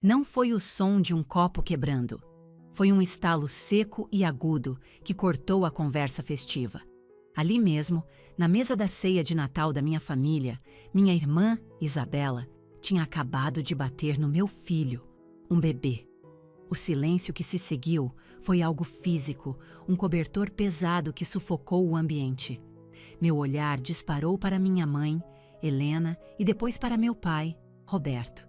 Não foi o som de um copo quebrando. Foi um estalo seco e agudo que cortou a conversa festiva. Ali mesmo, na mesa da ceia de Natal da minha família, minha irmã, Isabela, tinha acabado de bater no meu filho, um bebê. O silêncio que se seguiu foi algo físico, um cobertor pesado que sufocou o ambiente. Meu olhar disparou para minha mãe, Helena, e depois para meu pai, Roberto.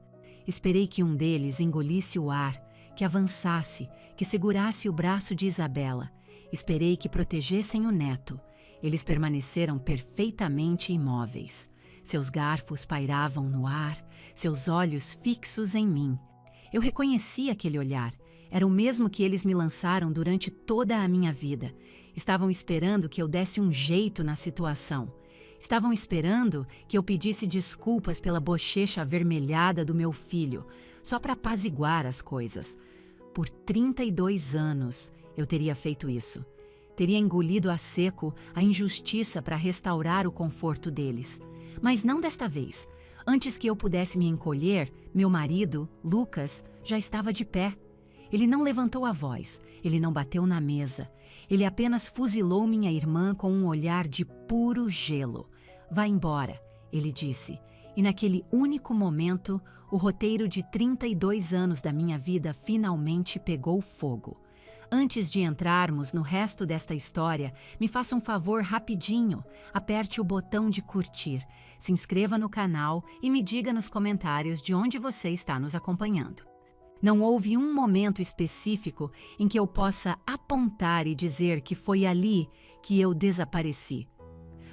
Esperei que um deles engolisse o ar, que avançasse, que segurasse o braço de Isabela. Esperei que protegessem o neto. Eles permaneceram perfeitamente imóveis. Seus garfos pairavam no ar, seus olhos fixos em mim. Eu reconheci aquele olhar. Era o mesmo que eles me lançaram durante toda a minha vida. Estavam esperando que eu desse um jeito na situação. Estavam esperando que eu pedisse desculpas pela bochecha avermelhada do meu filho, só para apaziguar as coisas. Por 32 anos eu teria feito isso. Teria engolido a seco a injustiça para restaurar o conforto deles. Mas não desta vez. Antes que eu pudesse me encolher, meu marido, Lucas, já estava de pé. Ele não levantou a voz, ele não bateu na mesa. Ele apenas fuzilou minha irmã com um olhar de puro gelo. "Vá embora", ele disse. E naquele único momento, o roteiro de 32 anos da minha vida finalmente pegou fogo. Antes de entrarmos no resto desta história, me faça um favor rapidinho. Aperte o botão de curtir, se inscreva no canal e me diga nos comentários de onde você está nos acompanhando. Não houve um momento específico em que eu possa apontar e dizer que foi ali que eu desapareci.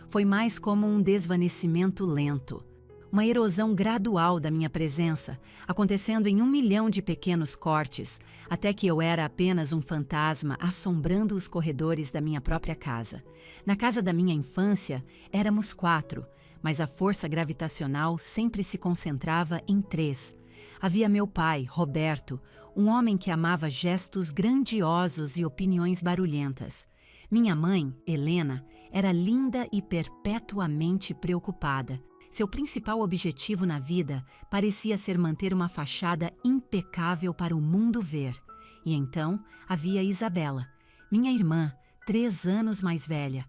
Foi mais como um desvanecimento lento. Uma erosão gradual da minha presença, acontecendo em 1 milhão de pequenos cortes, até que eu era apenas um fantasma assombrando os corredores da minha própria casa. Na casa da minha infância, éramos 4, mas a força gravitacional sempre se concentrava em 3. Havia meu pai, Roberto, um homem que amava gestos grandiosos e opiniões barulhentas. Minha mãe, Helena, era linda e perpetuamente preocupada. Seu principal objetivo na vida parecia ser manter uma fachada impecável para o mundo ver. E então havia Isabela, minha irmã, 3 anos mais velha.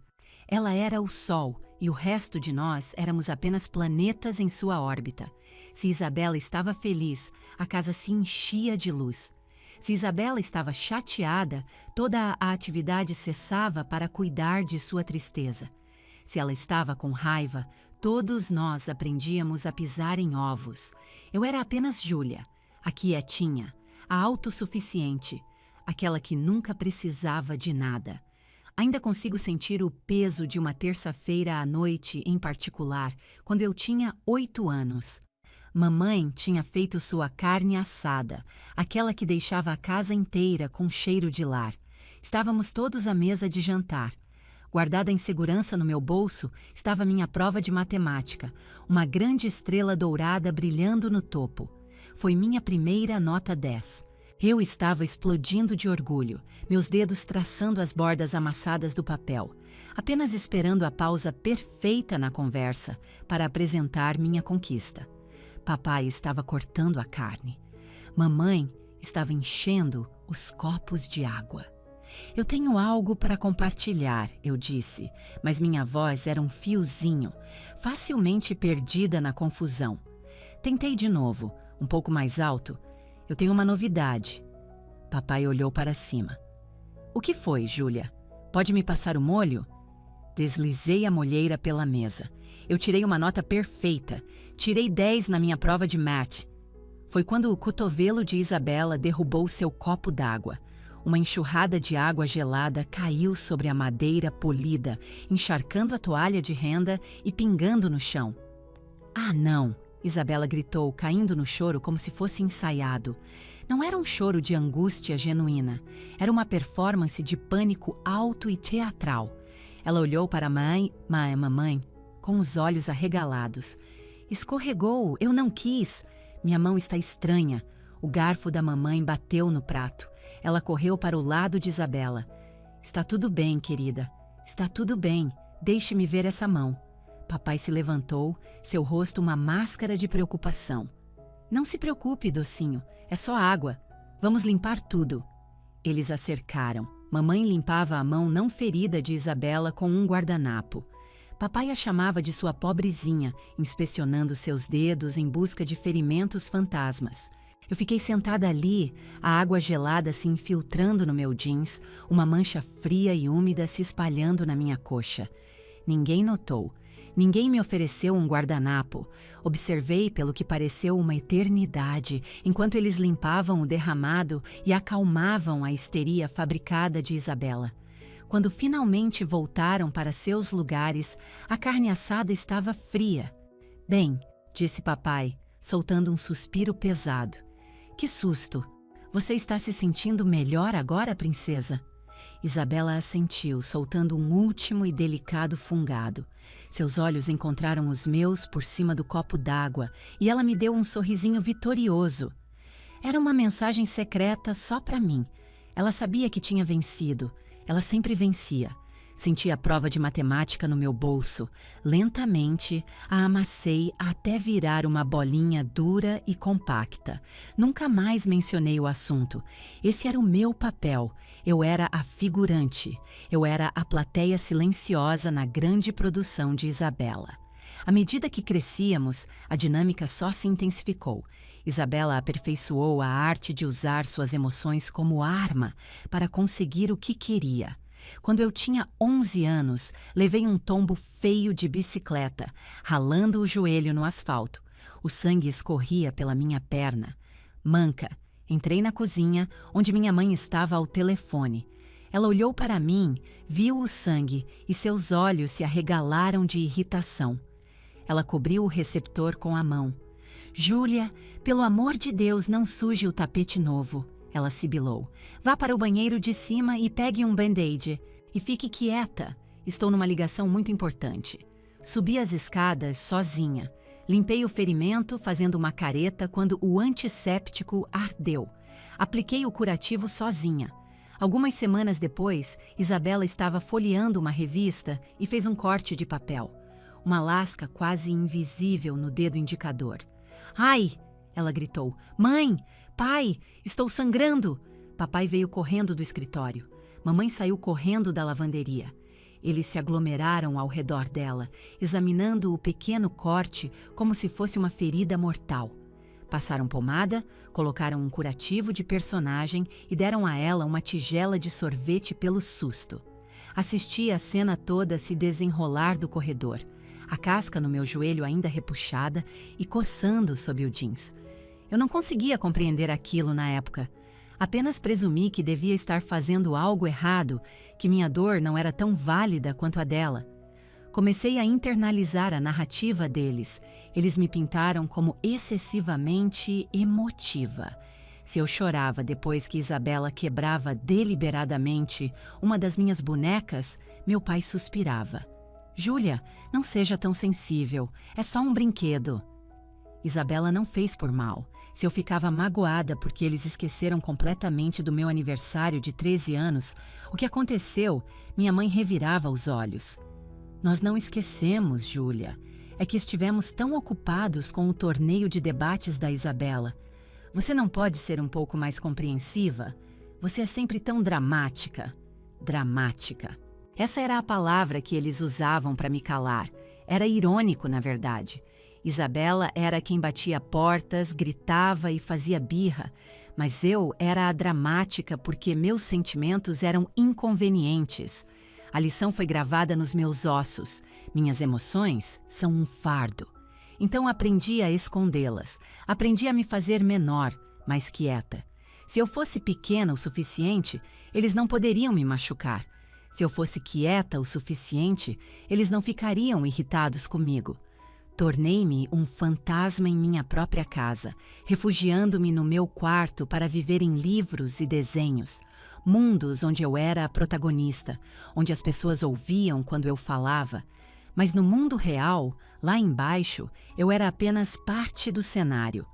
Ela era o Sol e o resto de nós éramos apenas planetas em sua órbita. Se Isabela estava feliz, a casa se enchia de luz. Se Isabela estava chateada, toda a atividade cessava para cuidar de sua tristeza. Se ela estava com raiva, todos nós aprendíamos a pisar em ovos. Eu era apenas Júlia, a quietinha, a autossuficiente, aquela que nunca precisava de nada. Ainda consigo sentir o peso de uma terça-feira à noite em particular, quando eu tinha 8 anos. Mamãe tinha feito sua carne assada, aquela que deixava a casa inteira com cheiro de lar. Estávamos todos à mesa de jantar. Guardada em segurança no meu bolso estava minha prova de matemática, uma grande estrela dourada brilhando no topo. Foi minha primeira nota 10. Eu estava explodindo de orgulho, meus dedos traçando as bordas amassadas do papel, apenas esperando a pausa perfeita na conversa para apresentar minha conquista. Papai estava cortando a carne. Mamãe estava enchendo os copos de água. "Eu tenho algo para compartilhar", eu disse, mas minha voz era um fiozinho, facilmente perdida na confusão. Tentei de novo, um pouco mais alto. "Eu tenho uma novidade." Papai olhou para cima. "O que foi, Júlia? Pode me passar o molho?" Deslizei a molheira pela mesa. Eu tirei uma nota perfeita. Tirei 10 na minha prova de math. Foi quando o cotovelo de Isabela derrubou seu copo d'água. Uma enxurrada de água gelada caiu sobre a madeira polida, encharcando a toalha de renda e pingando no chão. "Ah, não!" Isabela gritou, caindo no choro como se fosse ensaiado. Não era um choro de angústia genuína. Era uma performance de pânico alto e teatral. Ela olhou para a mamãe, com os olhos arregalados. "Escorregou, eu não quis. Minha mão está estranha." O garfo da mamãe bateu no prato. Ela correu para o lado de Isabela. "Está tudo bem, querida. Está tudo bem. Deixe-me ver essa mão." Papai se levantou, seu rosto uma máscara de preocupação. "Não se preocupe, docinho. É só água. Vamos limpar tudo. Eles a cercaram. Mamãe limpava a mão não ferida de Isabela com um guardanapo. Papai a chamava de sua pobrezinha, inspecionando seus dedos em busca de ferimentos fantasmas. Eu fiquei sentada ali, a água gelada se infiltrando no meu jeans, uma mancha fria e úmida se espalhando na minha coxa. Ninguém notou. Ninguém me ofereceu um guardanapo. Observei pelo que pareceu uma eternidade, enquanto eles limpavam o derramado e acalmavam a histeria fabricada de Isabela. Quando finalmente voltaram para seus lugares, a carne assada estava fria. Bem, disse papai, soltando um suspiro pesado. Que susto! Você está se sentindo melhor agora, princesa? Isabela assentiu, soltando um último e delicado fungado. Seus olhos encontraram os meus por cima do copo d'água e ela me deu um sorrisinho vitorioso. Era uma mensagem secreta só para mim. Ela sabia que tinha vencido. Ela sempre vencia. Senti a prova de matemática no meu bolso. Lentamente, a amassei até virar uma bolinha dura e compacta. Nunca mais mencionei o assunto. Esse era o meu papel. Eu era a figurante. Eu era a plateia silenciosa na grande produção de Isabela. À medida que crescíamos, a dinâmica só se intensificou. Isabela aperfeiçoou a arte de usar suas emoções como arma para conseguir o que queria. Quando eu tinha 11 anos, levei um tombo feio de bicicleta, ralando o joelho no asfalto. O sangue escorria pela minha perna. Manca, entrei na cozinha, onde minha mãe estava ao telefone. Ela olhou para mim, viu o sangue e seus olhos se arregalaram de irritação. Ela cobriu o receptor com a mão. Júlia, pelo amor de Deus, não suje o tapete novo. Ela sibilou. Vá para o banheiro de cima e pegue um band-aid. E fique quieta. Estou numa ligação muito importante. Subi as escadas sozinha. Limpei o ferimento fazendo uma careta quando o antisséptico ardeu. Apliquei o curativo sozinha. Algumas semanas depois, Isabela estava folheando uma revista e fez um corte de papel. Uma lasca quase invisível no dedo indicador. Ai! Ela gritou. Mãe! Pai! Estou sangrando! Papai veio correndo do escritório. Mamãe saiu correndo da lavanderia. Eles se aglomeraram ao redor dela, examinando o pequeno corte como se fosse uma ferida mortal. Passaram pomada, colocaram um curativo de personagem e deram a ela uma tigela de sorvete pelo susto. Assisti a cena toda se desenrolar do corredor. A casca no meu joelho ainda repuxada e coçando sob o jeans. Eu não conseguia compreender aquilo na época. Apenas presumi que devia estar fazendo algo errado, que minha dor não era tão válida quanto a dela. Comecei a internalizar a narrativa deles. Eles me pintaram como excessivamente emotiva. Se eu chorava depois que Isabela quebrava deliberadamente uma das minhas bonecas, meu pai suspirava. Júlia, não seja tão sensível. É só um brinquedo. Isabela não fez por mal. Se eu ficava magoada porque eles esqueceram completamente do meu aniversário de 13 anos, o que aconteceu? Minha mãe revirava os olhos. Nós não esquecemos, Júlia. É que estivemos tão ocupados com o torneio de debates da Isabela. Você não pode ser um pouco mais compreensiva? Você é sempre tão dramática. Dramática. Essa era a palavra que eles usavam para me calar. Era irônico, na verdade. Isabela era quem batia portas, gritava e fazia birra, mas eu era a dramática porque meus sentimentos eram inconvenientes. A lição foi gravada nos meus ossos. Minhas emoções são um fardo. Então aprendi a escondê-las. Aprendi a me fazer menor, mais quieta. Se eu fosse pequena o suficiente, eles não poderiam me machucar. Se eu fosse quieta o suficiente, eles não ficariam irritados comigo. Tornei-me um fantasma em minha própria casa, refugiando-me no meu quarto para viver em livros e desenhos, mundos onde eu era a protagonista, onde as pessoas ouviam quando eu falava. Mas no mundo real, lá embaixo, eu era apenas parte do cenário.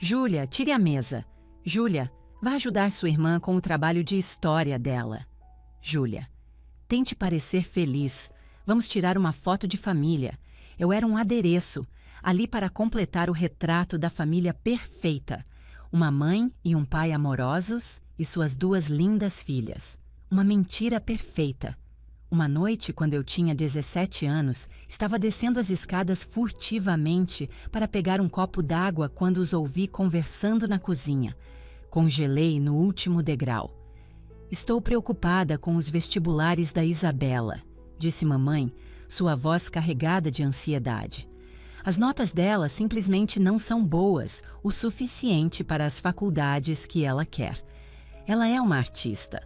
Júlia, tire a mesa. Júlia, vá ajudar sua irmã com o trabalho de história dela. Júlia, tente parecer feliz. Vamos tirar uma foto de família. Eu era um adereço, ali para completar o retrato da família perfeita. uma mãe e um pai amorosos e suas 2 lindas filhas. Uma mentira perfeita. Uma noite, quando eu tinha 17 anos, estava descendo as escadas furtivamente para pegar um copo d'água quando os ouvi conversando na cozinha. Congelei no último degrau. Estou preocupada com os vestibulares da Isabela, disse mamãe, sua voz carregada de ansiedade. As notas dela simplesmente não são boas o suficiente para as faculdades que ela quer. Ela é uma artista,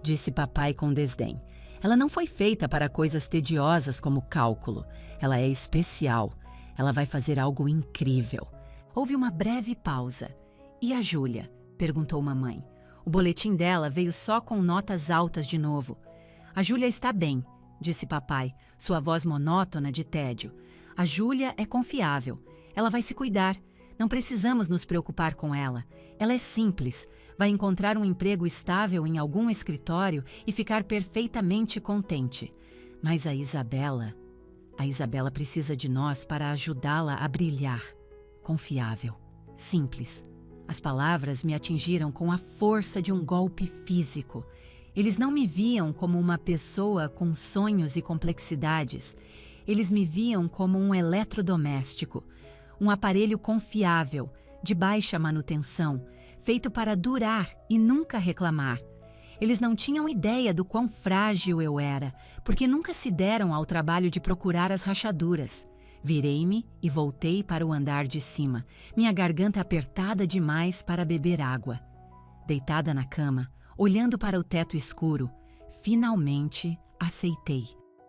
disse papai com desdém. Ela não foi feita para coisas tediosas como cálculo. Ela é especial. Ela vai fazer algo incrível. Houve uma breve pausa. E a Júlia? Perguntou mamãe. O boletim dela veio só com notas altas de novo. A Júlia está bem, disse papai, sua voz monótona de tédio. A Júlia é confiável. Ela vai se cuidar. Não precisamos nos preocupar com ela. Ela é simples. Vai encontrar um emprego estável em algum escritório e ficar perfeitamente contente. Mas a Isabela precisa de nós para ajudá-la a brilhar. Confiável. Simples. As palavras me atingiram com a força de um golpe físico. Eles não me viam como uma pessoa com sonhos e complexidades. Eles me viam como um eletrodoméstico, um aparelho confiável, de baixa manutenção, feito para durar e nunca reclamar. Eles não tinham ideia do quão frágil eu era, porque nunca se deram ao trabalho de procurar as rachaduras. Virei-me e voltei para o andar de cima, minha garganta apertada demais para beber água. Deitada na cama, olhando para o teto escuro, finalmente aceitei.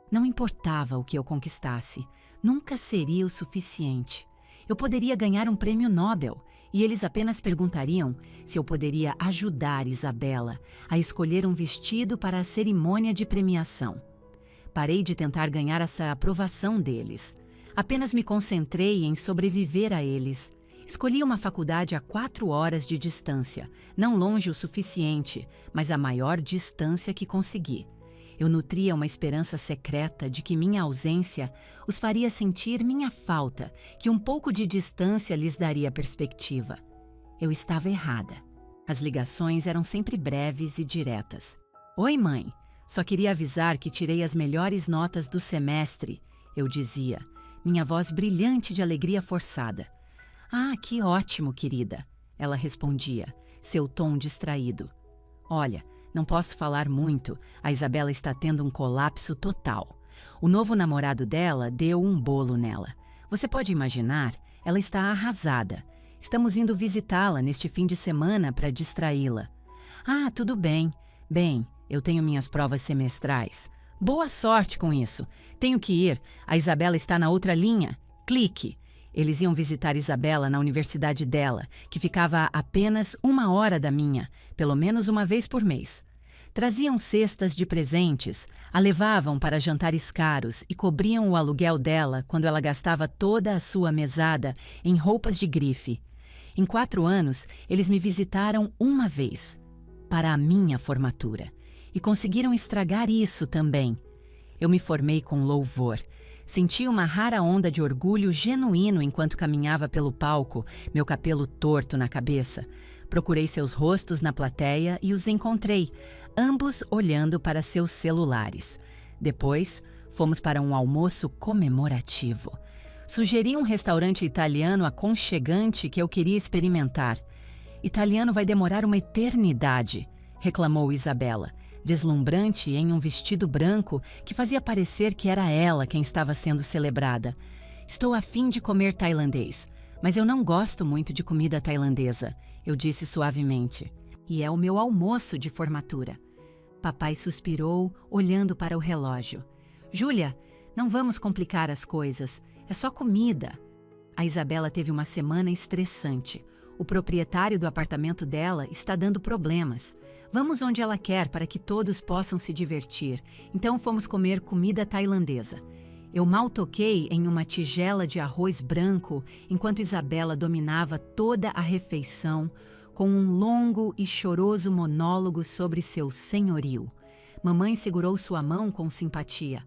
Não importava o que eu conquistasse, nunca seria o suficiente. Eu poderia ganhar um prêmio Nobel, e eles apenas perguntariam se eu poderia ajudar Isabela a escolher um vestido para a cerimônia de premiação. Parei de tentar ganhar essa aprovação deles. Apenas me concentrei em sobreviver a eles. Escolhi uma faculdade a 4 horas de distância, não longe o suficiente, mas a maior distância que consegui. Eu nutria uma esperança secreta de que minha ausência os faria sentir minha falta, que um pouco de distância lhes daria perspectiva. Eu estava errada. As ligações eram sempre breves e diretas. Oi, mãe. Só queria avisar que tirei as melhores notas do semestre, eu dizia, minha voz brilhante de alegria forçada. Ah, que ótimo, querida, ela respondia, seu tom distraído. Olha, não posso falar muito, a Isabela está tendo um colapso total. O novo namorado dela deu um bolo nela. Você pode imaginar? Ela está arrasada. Estamos indo visitá-la neste fim de semana para distraí-la. Ah, tudo bem. Bem, eu tenho minhas provas semestrais. Boa sorte com isso. Tenho que ir. A Isabela está na outra linha. Clique. Eles iam visitar Isabela na universidade dela, que ficava a apenas 1 hora da minha, pelo menos uma vez por mês. Traziam cestas de presentes, a levavam para jantares caros e cobriam o aluguel dela quando ela gastava toda a sua mesada em roupas de grife. Em 4 anos, eles me visitaram uma vez, para a minha formatura, e conseguiram estragar isso também. Eu me formei com louvor. Senti uma rara onda de orgulho genuíno enquanto caminhava pelo palco, meu cabelo torto na cabeça. Procurei seus rostos na plateia e os encontrei, ambos olhando para seus celulares. Depois, fomos para um almoço comemorativo. Sugeri um restaurante italiano aconchegante que eu queria experimentar. Italiano vai demorar uma eternidade, reclamou Isabela, deslumbrante em um vestido branco que fazia parecer que era ela quem estava sendo celebrada. Estou a fim de comer tailandês, mas eu não gosto muito de comida tailandesa, eu disse suavemente. E é o meu almoço de formatura. Papai suspirou, olhando para o relógio. Júlia, não vamos complicar as coisas, é só comida. A Isabela teve uma semana estressante. O proprietário do apartamento dela está dando problemas. Vamos onde ela quer para que todos possam se divertir. Então fomos comer comida tailandesa. Eu mal toquei em uma tigela de arroz branco enquanto Isabela dominava toda a refeição com um longo e choroso monólogo sobre seu senhorio. Mamãe segurou sua mão com simpatia.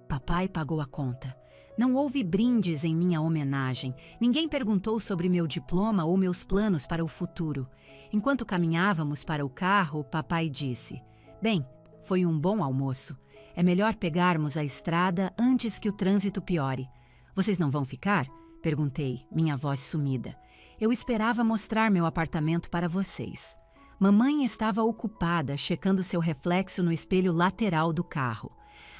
Papai pagou a conta. Não houve brindes em minha homenagem. Ninguém perguntou sobre meu diploma ou meus planos para o futuro. Enquanto caminhávamos para o carro, papai disse: "Bem, foi um bom almoço. É melhor pegarmos a estrada antes que o trânsito piore. Vocês não vão ficar?" Perguntei, minha voz sumida. Eu esperava mostrar meu apartamento para vocês. Mamãe estava ocupada checando seu reflexo no espelho lateral do carro.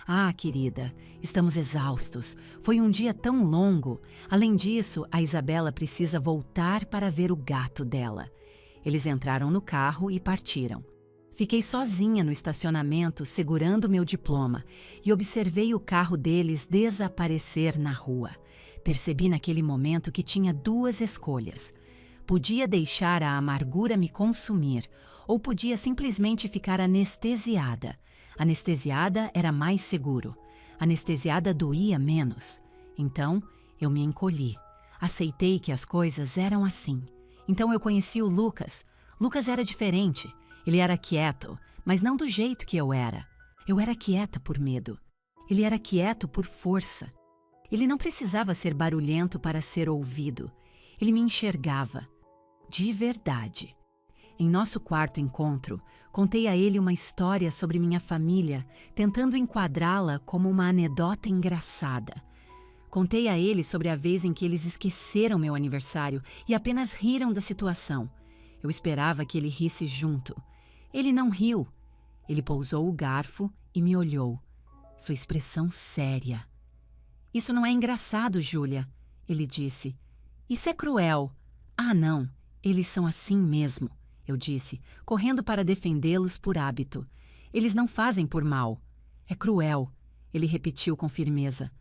"Ah, querida, estamos exaustos. Foi um dia tão longo. Além disso, a Isabela precisa voltar para ver o gato dela." Eles entraram no carro e partiram. Fiquei sozinha no estacionamento, segurando meu diploma, e observei o carro deles desaparecer na rua. Percebi naquele momento que tinha duas escolhas. Podia deixar a amargura me consumir, ou podia simplesmente ficar anestesiada. Anestesiada era mais seguro. Anestesiada doía menos. Então, eu me encolhi. Aceitei que as coisas eram assim. Então eu conheci o Lucas. Lucas era diferente. Ele era quieto, mas não do jeito que eu era. Eu era quieta por medo. Ele era quieto por força. Ele não precisava ser barulhento para ser ouvido. Ele me enxergava. De verdade. Em nosso quarto encontro, contei a ele uma história sobre minha família, tentando enquadrá-la como uma anedota engraçada. Contei a ele sobre a vez em que eles esqueceram meu aniversário e apenas riram da situação. Eu esperava que ele risse junto. Ele não riu. Ele pousou o garfo e me olhou. Sua expressão séria. "Isso não é engraçado, Júlia," ele disse. "Isso é cruel." "Ah, não. Eles são assim mesmo," eu disse, correndo para defendê-los por hábito. "Eles não fazem por mal. É cruel," ele repetiu com firmeza.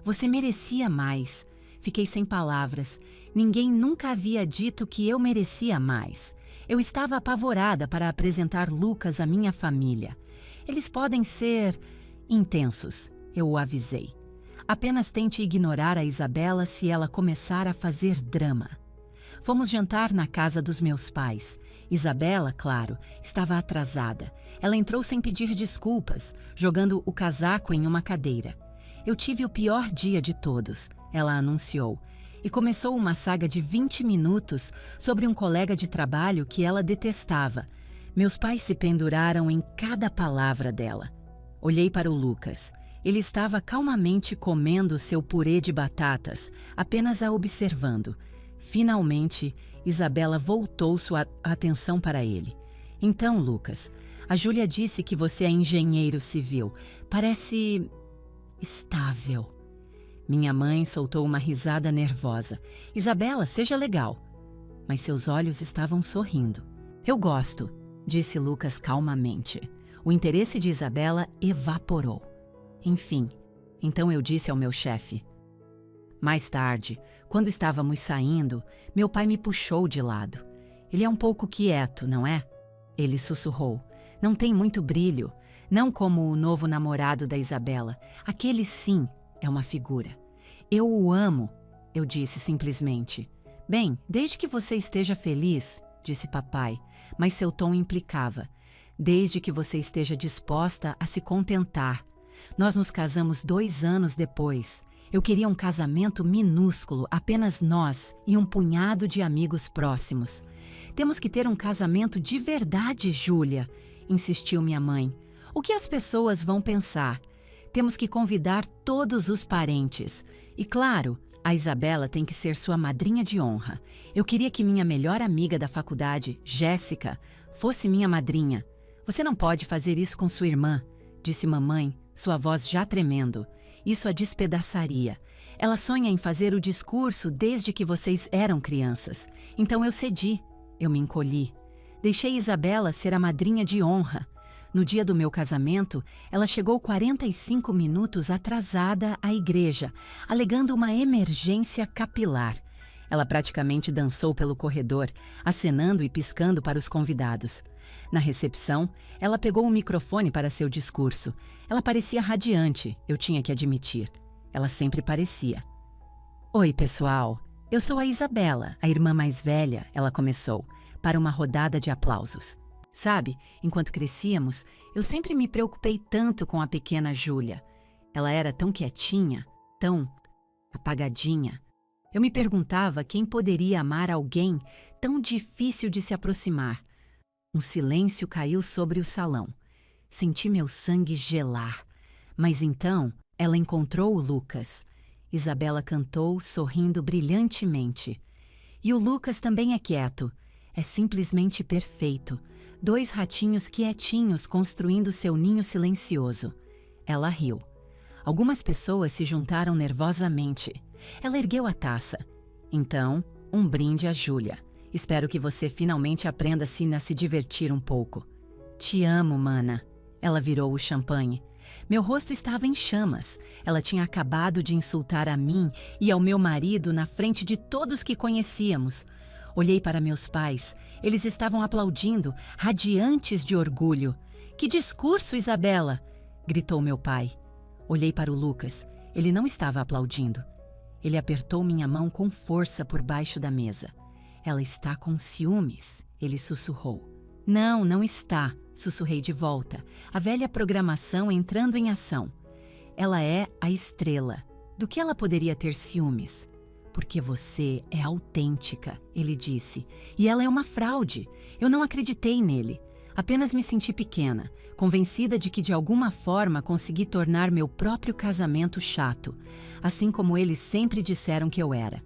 "Você merecia mais." Fiquei sem palavras. Ninguém nunca havia dito que eu merecia mais. Eu estava apavorada para apresentar Lucas à minha família. "Eles podem ser intensos," eu o avisei. "Apenas tente ignorar a Isabela se ela começar a fazer drama." Fomos jantar na casa dos meus pais. Isabela, claro, estava atrasada. Ela entrou sem pedir desculpas, jogando o casaco em uma cadeira. "Eu tive o pior dia de todos," ela anunciou, e começou uma saga de 20 minutos sobre um colega de trabalho que ela detestava. Meus pais se penduraram em cada palavra dela. Olhei para o Lucas. Ele estava calmamente comendo seu purê de batatas, apenas a observando. Finalmente, Isabela voltou sua atenção para ele. "Então, Lucas, a Júlia disse que você é engenheiro civil. Parece estável." Minha mãe soltou uma risada nervosa. "Isabela, seja legal." Mas seus olhos estavam sorrindo. "Eu gosto," disse Lucas calmamente. O interesse de Isabela evaporou. Enfim, então eu disse ao meu chefe. Mais tarde, quando estávamos saindo, meu pai me puxou de lado. "Ele é um pouco quieto, não é?" Ele sussurrou. "Não tem muito brilho, não como o novo namorado da Isabela. Aquele sim é uma figura." "Eu o amo," eu disse simplesmente. "Bem, desde que você esteja feliz," disse papai, mas seu tom implicava. "Desde que você esteja disposta a se contentar. Nós nos casamos 2 anos depois. Eu queria um casamento minúsculo, apenas nós e um punhado de amigos próximos." "Temos que ter um casamento de verdade, Júlia," insistiu minha mãe. "O que as pessoas vão pensar? Temos que convidar todos os parentes. E claro, a Isabela tem que ser sua madrinha de honra. Eu queria que minha melhor amiga da faculdade, Jéssica, fosse minha madrinha." "Você não pode fazer isso com sua irmã," disse mamãe, sua voz já tremendo. "Isso a despedaçaria. Ela sonha em fazer o discurso desde que vocês eram crianças. Então eu cedi. Eu me encolhi. Deixei Isabela ser a madrinha de honra. No dia do meu casamento, ela chegou 45 minutos atrasada à igreja, alegando uma emergência capilar. Ela praticamente dançou pelo corredor, acenando e piscando para os convidados. Na recepção, ela pegou o microfone para seu discurso. Ela parecia radiante, eu tinha que admitir. Ela sempre parecia. "Oi, pessoal. Eu sou a Isabela, a irmã mais velha," ela começou, para uma rodada de aplausos. "Sabe, enquanto crescíamos, eu sempre me preocupei tanto com a pequena Júlia. Ela era tão quietinha, tão... apagadinha. Eu me perguntava quem poderia amar alguém tão difícil de se aproximar. Um silêncio caiu sobre o salão. Senti meu sangue gelar. Mas então ela encontrou o Lucas. Isabela cantou, sorrindo brilhantemente. E o Lucas também é quieto. É simplesmente perfeito. 2 ratinhos quietinhos construindo seu ninho silencioso. Ela riu. Algumas pessoas se juntaram nervosamente. Ela ergueu a taça. Então, um brinde a Júlia. Espero que você finalmente aprenda a se divertir um pouco. Te amo, mana. Ela virou o champanhe. Meu rosto estava em chamas. Ela tinha acabado de insultar a mim e ao meu marido na frente de todos que conhecíamos. Olhei para meus pais. Eles estavam aplaudindo, radiantes de orgulho. Que discurso, Isabela! Gritou meu pai. Olhei para o Lucas. Ele não estava aplaudindo. Ele apertou minha mão com força por baixo da mesa. Ela está com ciúmes, ele sussurrou. Não, não está, sussurrei de volta, a velha programação entrando em ação. Ela é a estrela. Do que ela poderia ter ciúmes? Porque você é autêntica, ele disse. E ela é uma fraude. Eu não acreditei nele. Apenas me senti pequena, convencida de que de alguma forma consegui tornar meu próprio casamento chato, assim como eles sempre disseram que eu era.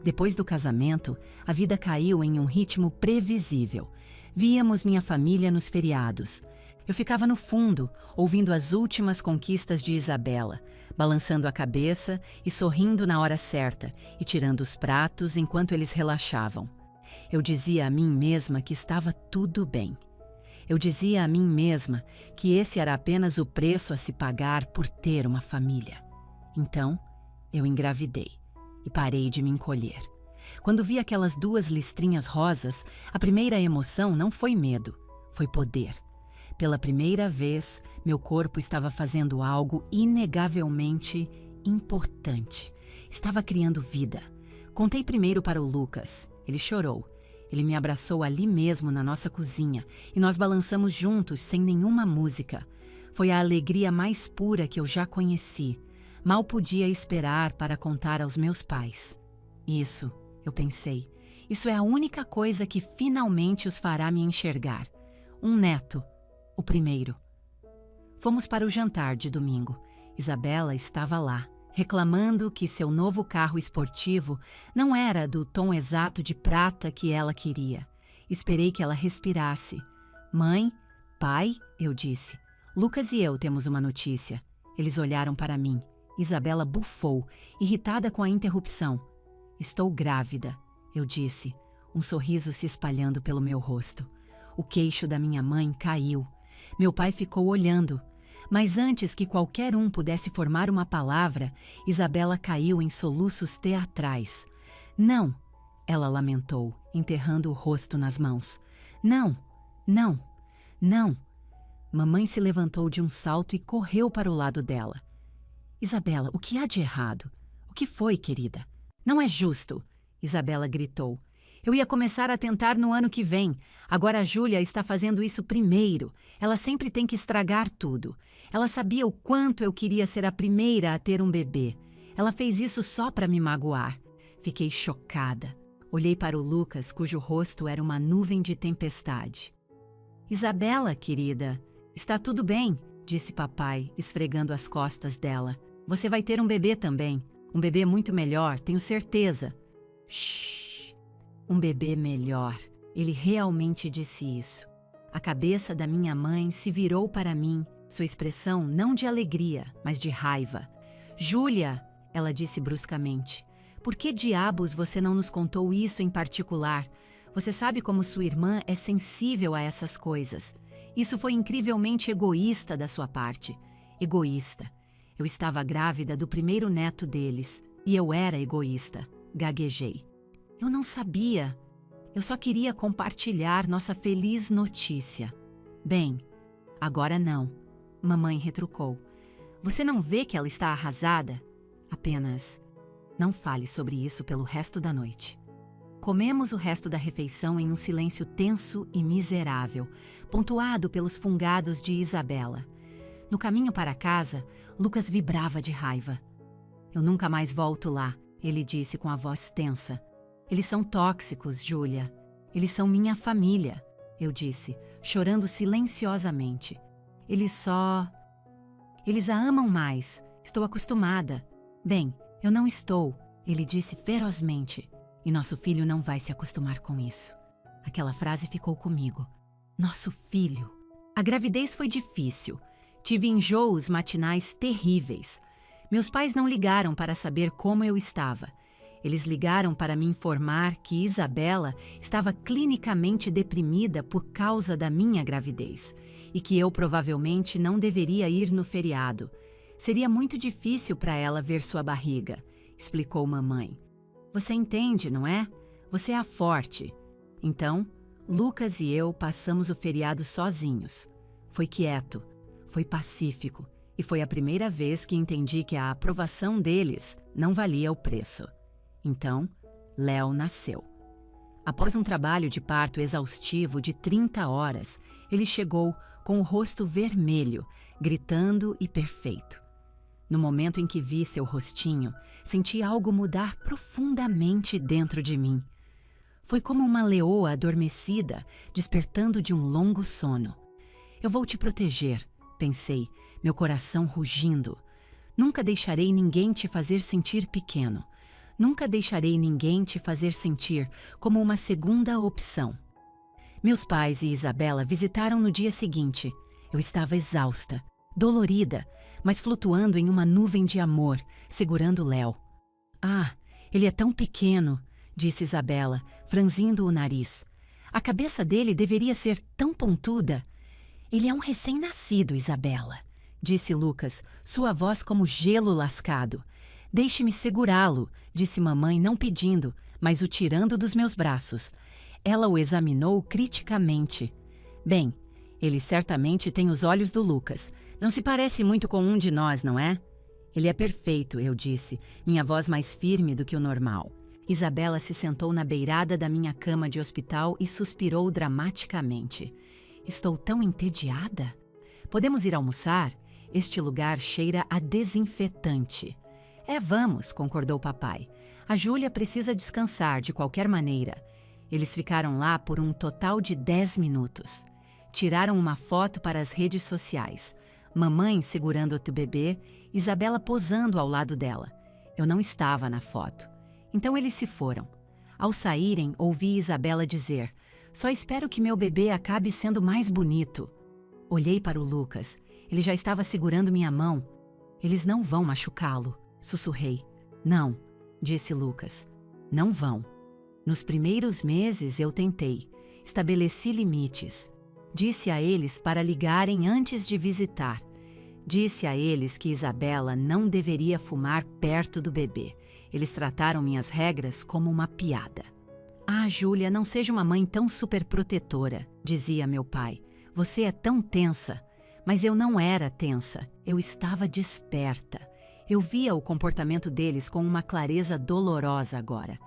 Depois do casamento, a vida caiu em um ritmo previsível. Víamos minha família nos feriados. Eu ficava no fundo, ouvindo as últimas conquistas de Isabela, balançando a cabeça e sorrindo na hora certa e tirando os pratos enquanto eles relaxavam. Eu dizia a mim mesma que estava tudo bem. Eu dizia a mim mesma que esse era apenas o preço a se pagar por ter uma família. Então, eu engravidei e parei de me encolher. Quando vi aquelas 2 listrinhas rosas, a primeira emoção não foi medo, foi poder. Pela primeira vez, meu corpo estava fazendo algo inegavelmente importante. Estava criando vida. Contei primeiro para o Lucas. Ele chorou. Ele me abraçou ali mesmo na nossa cozinha e nós balançamos juntos sem nenhuma música. Foi a alegria mais pura que eu já conheci. Mal podia esperar para contar aos meus pais. Isso, eu pensei, isso é a única coisa que finalmente os fará me enxergar. Um neto, o primeiro. Fomos para o jantar de domingo. Isabela estava lá, reclamando que seu novo carro esportivo não era do tom exato de prata que ela queria. Esperei que ela respirasse. Mãe, pai, eu disse. Lucas e eu temos uma notícia. Eles olharam para mim. Isabela bufou, irritada com a interrupção. Estou grávida, eu disse, um sorriso se espalhando pelo meu rosto. O queixo da minha mãe caiu. Meu pai ficou olhando. Mas antes que qualquer um pudesse formar uma palavra, Isabela caiu em soluços teatrais. Não, ela lamentou, enterrando o rosto nas mãos. Não, não, não. Mamãe se levantou de um salto e correu para o lado dela. Isabela, o que há de errado? O que foi, querida? Não é justo, Isabela gritou. Eu ia começar a tentar no ano que vem. Agora a Júlia está fazendo isso primeiro. Ela sempre tem que estragar tudo. Ela sabia o quanto eu queria ser a primeira a ter um bebê. Ela fez isso só para me magoar. Fiquei chocada. Olhei para o Lucas, cujo rosto era uma nuvem de tempestade. Isabela, querida, está tudo bem, disse papai, esfregando as costas dela. Você vai ter um bebê também. Um bebê muito melhor, tenho certeza. Shhh. Um bebê melhor. Ele realmente disse isso. A cabeça da minha mãe se virou para mim, sua expressão não de alegria, mas de raiva. Júlia, ela disse bruscamente, por que diabos você não nos contou isso em particular? Você sabe como sua irmã é sensível a essas coisas. Isso foi incrivelmente egoísta da sua parte. Egoísta. Eu estava grávida do primeiro neto deles, e eu era egoísta. Gaguejei. Eu não sabia. Eu só queria compartilhar nossa feliz notícia. Bem, agora não. Mamãe retrucou. Você não vê que ela está arrasada? Apenas, não fale sobre isso pelo resto da noite. Comemos o resto da refeição em um silêncio tenso e miserável, pontuado pelos fungados de Isabela. No caminho para casa, Lucas vibrava de raiva. Eu nunca mais volto lá, ele disse com a voz tensa. Eles são tóxicos, Júlia. Eles são minha família, eu disse, chorando silenciosamente. Eles a amam mais. Estou acostumada. Bem, eu não estou, ele disse ferozmente. E nosso filho não vai se acostumar com isso. Aquela frase ficou comigo. Nosso filho. A gravidez foi difícil. Tive enjoos matinais terríveis. Meus pais não ligaram para saber como eu estava. Eles ligaram para me informar que Isabela estava clinicamente deprimida por causa da minha gravidez e que eu provavelmente não deveria ir no feriado. Seria muito difícil para ela ver sua barriga, explicou mamãe. Você entende, não é? Você é a forte. Então, Lucas e eu passamos o feriado sozinhos. Foi quieto, foi pacífico e foi a primeira vez que entendi que a aprovação deles não valia o preço. Então, Léo nasceu. Após um trabalho de parto exaustivo de 30 horas, ele chegou com o rosto vermelho, gritando e perfeito. No momento em que vi seu rostinho, senti algo mudar profundamente dentro de mim. Foi como uma leoa adormecida, despertando de um longo sono. Eu vou te proteger, pensei, meu coração rugindo. Nunca deixarei ninguém te fazer sentir pequeno. Nunca deixarei ninguém te fazer sentir como uma segunda opção. Meus pais e Isabela visitaram no dia seguinte. Eu estava exausta, dolorida, mas flutuando em uma nuvem de amor, segurando Léo. Ah, ele é tão pequeno, disse Isabela, franzindo o nariz. A cabeça dele deveria ser tão pontuda. Ele é um recém-nascido, Isabela, disse Lucas, sua voz como gelo lascado. Deixe-me segurá-lo, disse mamãe, não pedindo, mas o tirando dos meus braços. Ela o examinou criticamente. Bem, ele certamente tem os olhos do Lucas. Não se parece muito com um de nós, não é? Ele é perfeito, eu disse, minha voz mais firme do que o normal. Isabela se sentou na beirada da minha cama de hospital e suspirou dramaticamente. Estou tão entediada. Podemos ir almoçar? Este lugar cheira a desinfetante. Vamos, concordou papai. A Júlia precisa descansar de qualquer maneira. Eles ficaram lá por um total de 10 minutos. Tiraram uma foto para as redes sociais. Mamãe segurando o bebê, Isabela posando ao lado dela. Eu não estava na foto. Então eles se foram. Ao saírem, ouvi Isabela dizer: só espero que meu bebê acabe sendo mais bonito. Olhei para o Lucas. Ele já estava segurando minha mão. Eles não vão machucá-lo. Sussurrei. Não, disse Lucas. Não vão. Nos primeiros meses eu tentei. Estabeleci limites. Disse a eles para ligarem antes de visitar. Disse a eles que Isabela não deveria fumar perto do bebê. Eles trataram minhas regras como uma piada. Ah, Júlia, não seja uma mãe tão superprotetora, dizia meu pai. Você é tão tensa. Mas eu não era tensa. Eu estava desperta. Eu via o comportamento deles com uma clareza dolorosa agora.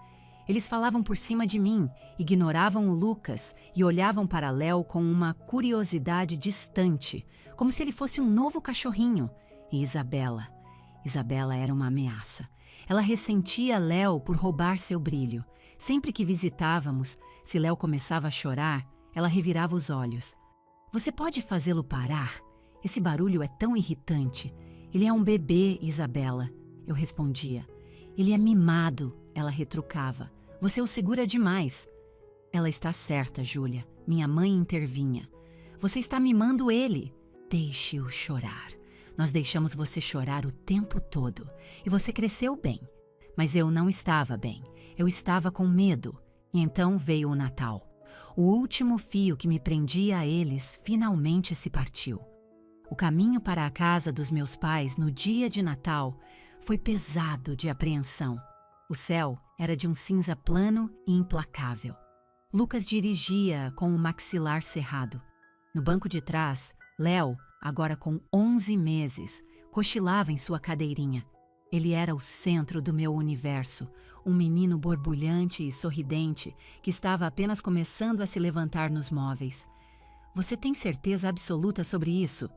Eles falavam por cima de mim, ignoravam o Lucas e olhavam para Léo com uma curiosidade distante, como se ele fosse um novo cachorrinho. E Isabela era uma ameaça. Ela ressentia Léo por roubar seu brilho. Sempre que visitávamos, se Léo começava a chorar, ela revirava os olhos. Você pode fazê-lo parar? Esse barulho é tão irritante. Ele é um bebê, Isabela, eu respondia. Ele é mimado, ela retrucava. Você o segura demais. Ela está certa, Júlia. Minha mãe intervinha. Você está mimando ele. Deixe-o chorar. Nós deixamos você chorar o tempo todo. E você cresceu bem. Mas eu não estava bem. Eu estava com medo. E então veio o Natal. O último fio que me prendia a eles finalmente se partiu. O caminho para a casa dos meus pais no dia de Natal foi pesado de apreensão. O céu era de um cinza plano e implacável. Lucas dirigia com o maxilar cerrado. No banco de trás, Léo, agora com 11 meses, cochilava em sua cadeirinha. Ele era o centro do meu universo, um menino borbulhante e sorridente que estava apenas começando a se levantar nos móveis. Você tem certeza absoluta sobre isso?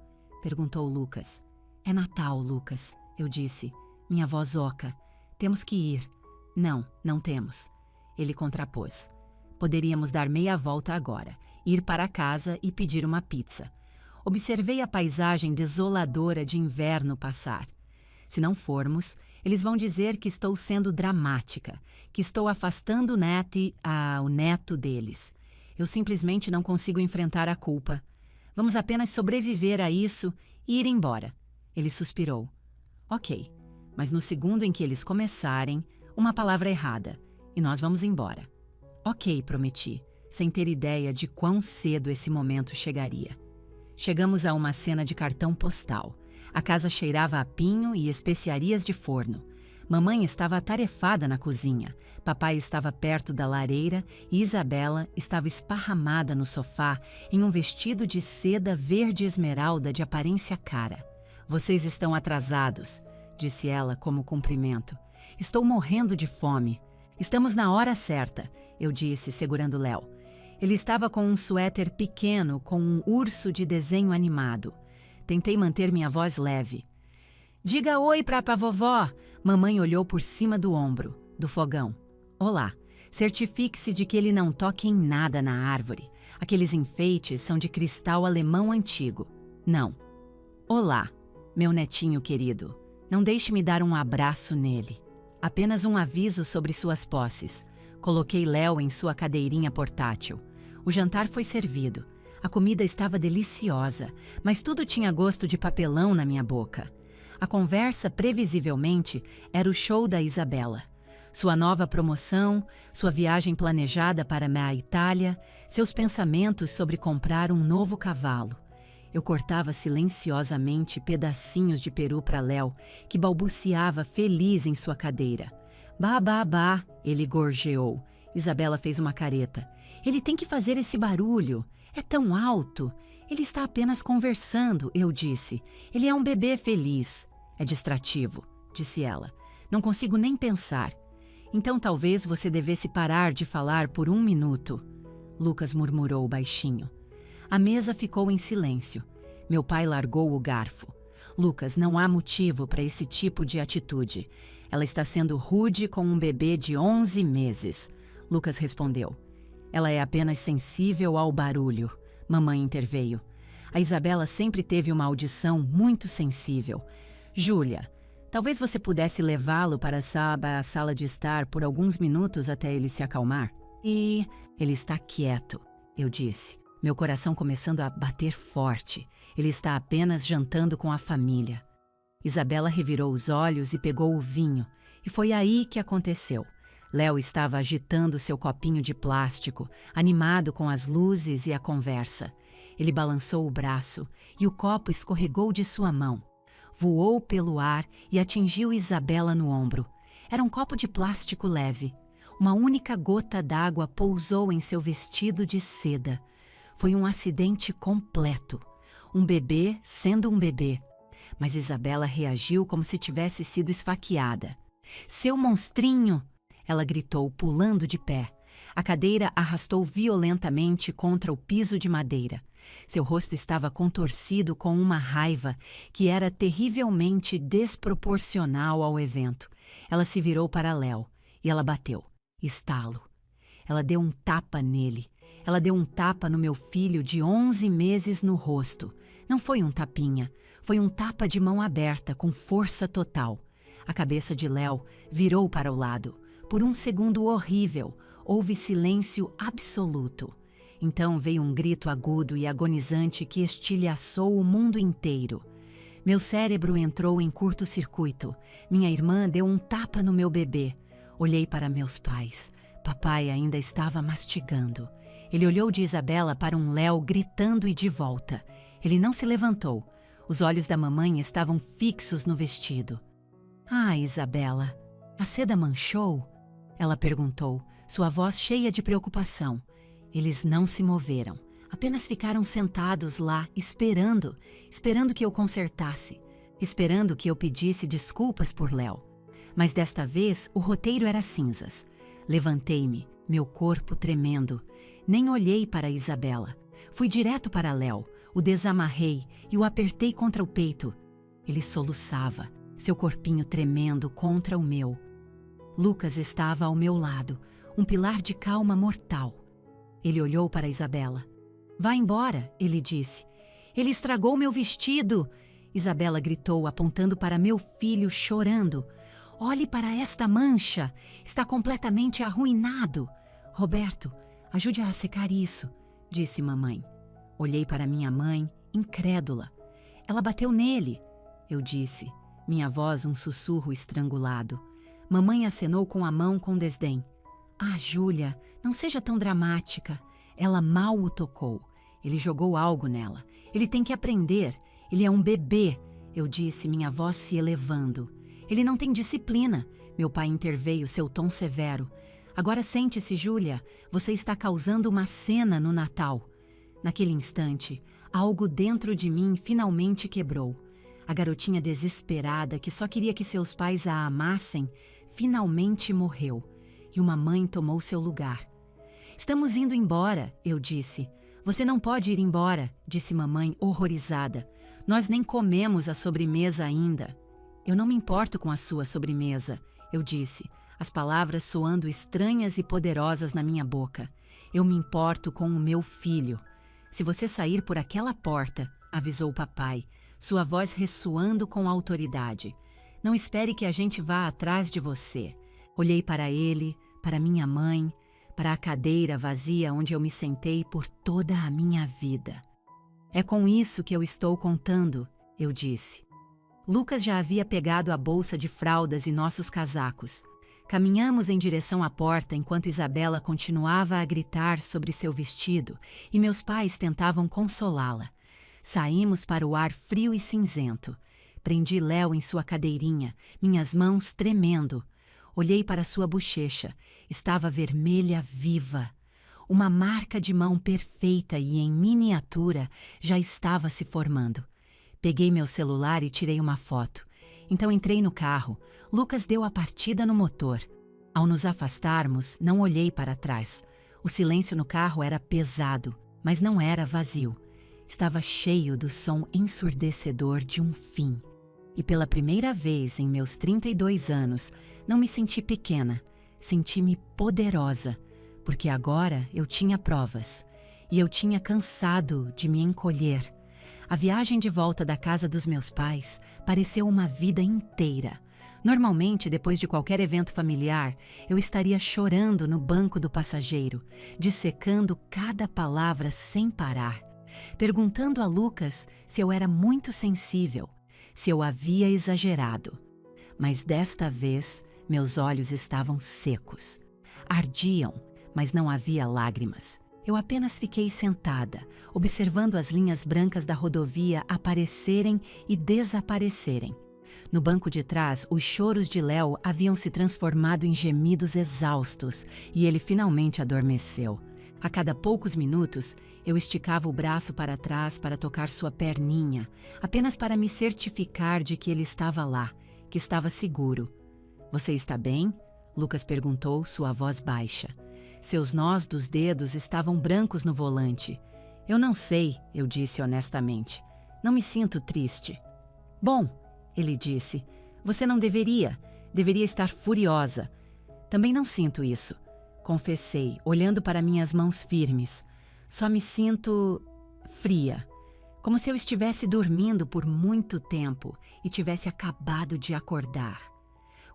Perguntou Lucas. É Natal, Lucas, eu disse. Minha voz oca. Temos que ir. Não, não temos. Ele contrapôs. Poderíamos dar meia volta agora, ir para casa e pedir uma pizza. Observei a paisagem desoladora de inverno passar. Se não formos, eles vão dizer que estou sendo dramática, que estou afastando o neto deles. Eu simplesmente não consigo enfrentar a culpa. Vamos apenas sobreviver a isso e ir embora. Ele suspirou. Ok, mas no segundo em que eles começarem, uma palavra errada, e nós vamos embora. Ok, prometi, sem ter ideia de quão cedo esse momento chegaria. Chegamos a uma cena de cartão postal. A casa cheirava a pinho e especiarias de forno. Mamãe estava atarefada na cozinha. Papai estava perto da lareira e Isabela estava esparramada no sofá em um vestido de seda verde esmeralda de aparência cara. Vocês estão atrasados, disse ela como cumprimento. Estou morrendo de fome. Estamos na hora certa, eu disse, segurando Léo. Ele estava com um suéter pequeno com um urso de desenho animado. Tentei manter minha voz leve. Diga oi pra vovó. Mamãe olhou por cima do ombro, do fogão. Olá. Certifique-se de que ele não toque em nada na árvore. Aqueles enfeites são de cristal alemão antigo. Não. Olá, meu netinho querido. Não deixe-me dar um abraço nele. Apenas um aviso sobre suas posses. Coloquei Léo em sua cadeirinha portátil. O jantar foi servido. A comida estava deliciosa, mas tudo tinha gosto de papelão na minha boca. A conversa, previsivelmente, era o show da Isabela. Sua nova promoção, sua viagem planejada para a Itália, seus pensamentos sobre comprar um novo cavalo. Eu cortava silenciosamente pedacinhos de peru para Léo, que balbuciava feliz em sua cadeira. Bah, bah, bah, ele gorjeou. Isabela fez uma careta. Ele tem que fazer esse barulho. É tão alto. Ele está apenas conversando, eu disse. Ele é um bebê feliz. É distrativo, disse ela. Não consigo nem pensar. Então talvez você devesse parar de falar por 1 minuto. Lucas murmurou baixinho. A mesa ficou em silêncio. Meu pai largou o garfo. Lucas, não há motivo para esse tipo de atitude. Ela está sendo rude com um bebê de 11 meses. Lucas respondeu. Ela é apenas sensível ao barulho. Mamãe interveio. A Isabela sempre teve uma audição muito sensível. Júlia, talvez você pudesse levá-lo para a sala de estar por alguns minutos até ele se acalmar? E ele está quieto, eu disse, meu coração começando a bater forte. Ele está apenas jantando com a família. Isabela revirou os olhos e pegou o vinho. E foi aí que aconteceu. Léo estava agitando seu copinho de plástico, animado com as luzes e a conversa. Ele balançou o braço e o copo escorregou de sua mão. Voou pelo ar e atingiu Isabela no ombro. Era um copo de plástico leve. Uma única gota d'água pousou em seu vestido de seda. Foi um acidente completo. Um bebê sendo um bebê. Mas Isabela reagiu como se tivesse sido esfaqueada. Seu monstrinho! Ela gritou, pulando de pé. A cadeira arrastou violentamente contra o piso de madeira. Seu rosto estava contorcido com uma raiva que era terrivelmente desproporcional ao evento. Ela se virou para Léo e ela bateu. Estalo. Ela deu um tapa nele. Ela deu um tapa no meu filho de 11 meses no rosto. Não foi um tapinha. Foi um tapa de mão aberta, com força total. A cabeça de Léo virou para o lado. Por um segundo horrível, houve silêncio absoluto. Então veio um grito agudo e agonizante que estilhaçou o mundo inteiro. Meu cérebro entrou em curto-circuito. Minha irmã deu um tapa no meu bebê. Olhei para meus pais. Papai ainda estava mastigando. Ele olhou de Isabela para um Léo gritando e de volta. Ele não se levantou. Os olhos da mamãe estavam fixos no vestido. Ah, Isabela, a seda manchou? Ela perguntou, sua voz cheia de preocupação. Eles não se moveram. Apenas ficaram sentados lá, esperando que eu consertasse, esperando que eu pedisse desculpas por Léo. Mas desta vez o roteiro era cinzas. Levantei-me, meu corpo tremendo. Nem olhei para Isabela. Fui direto para Léo, o desamarrei e o apertei contra o peito. Ele soluçava. seu corpinho tremendo contra o meu. Lucas estava ao meu lado, um pilar de calma mortal. Ele olhou para Isabela. "Vá embora", ele disse. "Ele estragou meu vestido!" Isabela gritou, apontando para meu filho, chorando. "Olhe para esta mancha! Está completamente arruinado!" "Roberto, ajude-a a secar isso", disse mamãe. Olhei para minha mãe, incrédula. "Ela bateu nele", eu disse, minha voz um sussurro estrangulado. Mamãe acenou com a mão com desdém. "Ah, Júlia, não seja tão dramática. Ela mal o tocou. Ele jogou algo nela. Ele tem que aprender. Ele é um bebê", eu disse, minha voz se elevando. "Ele não tem disciplina", meu pai interveio, seu tom severo. "Agora sente-se, Júlia. Você está causando uma cena no Natal." Naquele instante, algo dentro de mim finalmente quebrou. A garotinha desesperada, que só queria que seus pais a amassem, finalmente morreu. E uma mãe tomou seu lugar. "Estamos indo embora", eu disse. "Você não pode ir embora", disse mamãe horrorizada. "Nós nem comemos a sobremesa ainda." "Eu não me importo com a sua sobremesa", eu disse, as palavras soando estranhas e poderosas na minha boca. "Eu me importo com o meu filho." "Se você sair por aquela porta", avisou o papai, sua voz ressoando com autoridade, "não espere que a gente vá atrás de você." Olhei para ele, para minha mãe, para a cadeira vazia onde eu me sentei por toda a minha vida. "É com isso que eu estou contando", eu disse. Lucas já havia pegado a bolsa de fraldas e nossos casacos. Caminhamos em direção à porta enquanto Isabela continuava a gritar sobre seu vestido e meus pais tentavam consolá-la. Saímos para o ar frio e cinzento. Prendi Léo em sua cadeirinha, minhas mãos tremendo. Olhei para sua bochecha. Estava vermelha viva. Uma marca de mão perfeita e em miniatura já estava se formando. Peguei meu celular e tirei uma foto. Então entrei no carro. Lucas deu a partida no motor. Ao nos afastarmos, não olhei para trás. O silêncio no carro era pesado, mas não era vazio. Estava cheio do som ensurdecedor de um fim. E pela primeira vez em meus 32 anos, não me senti pequena, senti-me poderosa, porque agora eu tinha provas. E eu tinha cansado de me encolher. A viagem de volta da casa dos meus pais pareceu uma vida inteira. Normalmente, depois de qualquer evento familiar, eu estaria chorando no banco do passageiro, dissecando cada palavra sem parar, perguntando a Lucas se eu era muito sensível, se eu havia exagerado. Mas desta vez, meus olhos estavam secos. Ardiam, mas não havia lágrimas. Eu apenas fiquei sentada, observando as linhas brancas da rodovia aparecerem e desaparecerem. No banco de trás, os choros de Léo haviam se transformado em gemidos exaustos e ele finalmente adormeceu. A cada poucos minutos, eu esticava o braço para trás para tocar sua perninha, apenas para me certificar de que ele estava lá, que estava seguro. "Você está bem?" Lucas perguntou, sua voz baixa. Seus nós dos dedos estavam brancos no volante. "Eu não sei", eu disse honestamente. "Não me sinto triste." "Bom", ele disse, "você não deveria. Deveria estar furiosa." "Também não sinto isso", confessei, olhando para minhas mãos firmes. "Só me sinto fria, como se eu estivesse dormindo por muito tempo e tivesse acabado de acordar."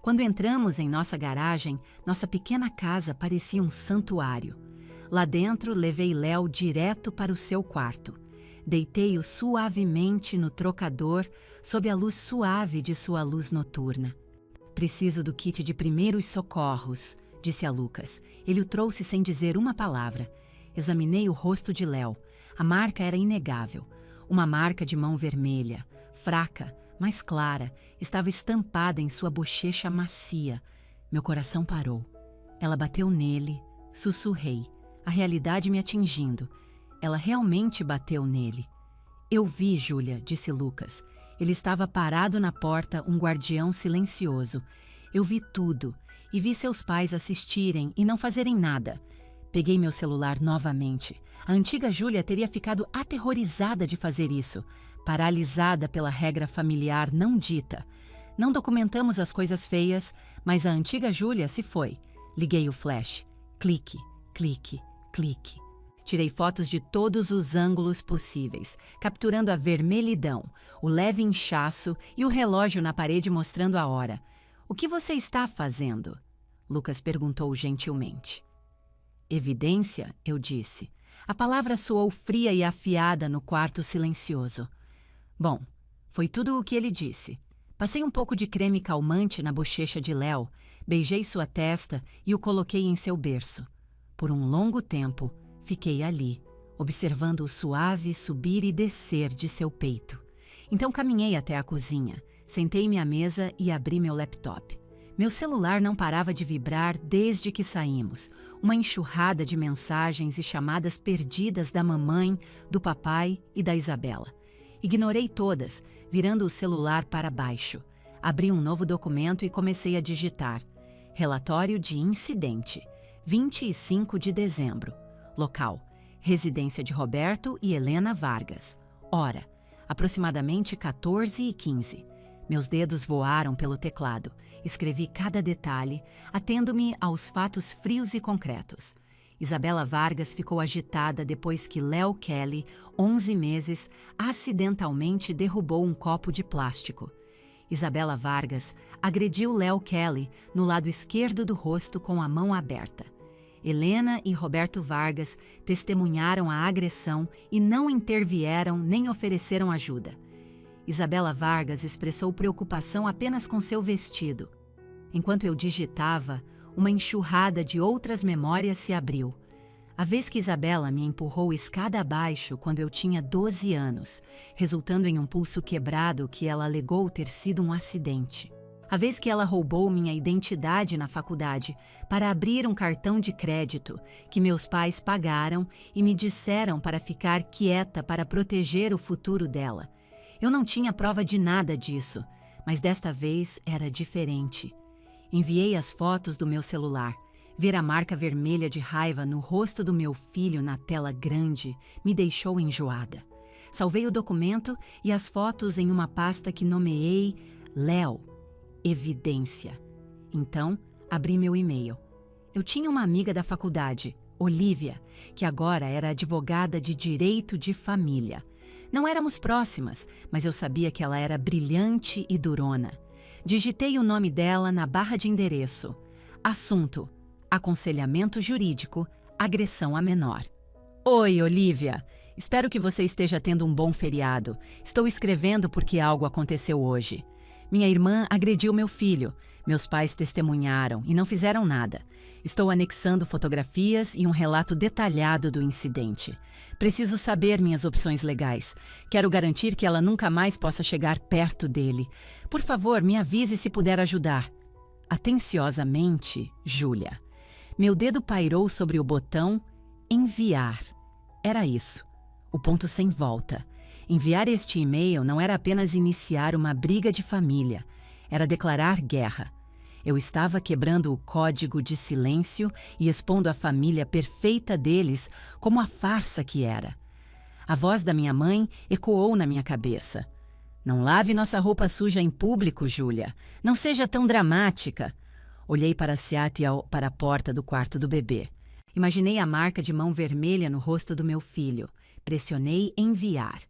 Quando entramos em nossa garagem, nossa pequena casa parecia um santuário. Lá dentro, levei Léo direto para o seu quarto. Deitei-o suavemente no trocador, sob a luz suave de sua luz noturna. "Preciso do kit de primeiros socorros", disse a Lucas. Ele o trouxe sem dizer uma palavra. Examinei o rosto de Léo. A marca era inegável. Uma marca de mão vermelha, fraca, mais clara, estava estampada em sua bochecha macia. Meu coração parou. Ela bateu nele, sussurrei, a realidade me atingindo. Ela realmente bateu nele. "Eu vi, Júlia", disse Lucas. Ele estava parado na porta, um guardião silencioso. "Eu vi tudo, e vi seus pais assistirem e não fazerem nada." Peguei meu celular novamente. A antiga Júlia teria ficado aterrorizada de fazer isso, paralisada pela regra familiar não dita. Não documentamos as coisas feias, mas a antiga Júlia se foi. Liguei o flash. Clique, clique, clique. Tirei fotos de todos os ângulos possíveis, capturando a vermelhidão, o leve inchaço e o relógio na parede mostrando a hora. "O que você está fazendo?" Lucas perguntou gentilmente. "Evidência", eu disse. A palavra soou fria e afiada no quarto silencioso. Bom, foi tudo o que ele disse. Passei um pouco de creme calmante na bochecha de Léo, beijei sua testa e o coloquei em seu berço. Por um longo tempo, fiquei ali, observando o suave subir e descer de seu peito. Então caminhei até a cozinha, sentei-me à mesa e abri meu laptop. Meu celular não parava de vibrar desde que saímos. Uma enxurrada de mensagens e chamadas perdidas da mamãe, do papai e da Isabela. Ignorei todas, virando o celular para baixo. Abri um novo documento e comecei a digitar. Relatório de incidente. 25 de dezembro. Local: residência de Roberto e Helena Vargas. Hora: aproximadamente 14h15. Meus dedos voaram pelo teclado. Escrevi cada detalhe, atendo-me aos fatos frios e concretos. Isabela Vargas ficou agitada depois que Léo Kelly, 11 meses, acidentalmente derrubou um copo de plástico. Isabela Vargas agrediu Léo Kelly no lado esquerdo do rosto com a mão aberta. Helena e Roberto Vargas testemunharam a agressão e não intervieram nem ofereceram ajuda. Isabela Vargas expressou preocupação apenas com seu vestido. Enquanto eu digitava, uma enxurrada de outras memórias se abriu. A vez que Isabela me empurrou escada abaixo quando eu tinha 12 anos, resultando em um pulso quebrado que ela alegou ter sido um acidente. A vez que ela roubou minha identidade na faculdade para abrir um cartão de crédito que meus pais pagaram e me disseram para ficar quieta para proteger o futuro dela. Eu não tinha prova de nada disso, mas desta vez era diferente. Enviei as fotos do meu celular. Ver a marca vermelha de raiva no rosto do meu filho na tela grande me deixou enjoada. Salvei o documento e as fotos em uma pasta que nomeei Léo. Evidência. Então, abri meu e-mail. Eu tinha uma amiga da faculdade, Olivia, que agora era advogada de direito de família. Não éramos próximas, mas eu sabia que ela era brilhante e durona. Digitei o nome dela na barra de endereço. Assunto: aconselhamento jurídico, agressão a menor. Oi, Olivia. Espero que você esteja tendo um bom feriado. Estou escrevendo porque algo aconteceu hoje. Minha irmã agrediu meu filho. Meus pais testemunharam e não fizeram nada. Estou anexando fotografias e um relato detalhado do incidente. Preciso saber minhas opções legais. Quero garantir que ela nunca mais possa chegar perto dele. Por favor, me avise se puder ajudar. Atenciosamente, Júlia. Meu dedo pairou sobre o botão enviar. Era isso. O ponto sem volta. Enviar este e-mail não era apenas iniciar uma briga de família, era declarar guerra. Eu estava quebrando o código de silêncio e expondo a família perfeita deles como a farsa que era. A voz da minha mãe ecoou na minha cabeça. Não lave nossa roupa suja em público, Júlia. Não seja tão dramática. Olhei para Seat e para a porta do quarto do bebê. Imaginei a marca de mão vermelha no rosto do meu filho. Pressionei enviar.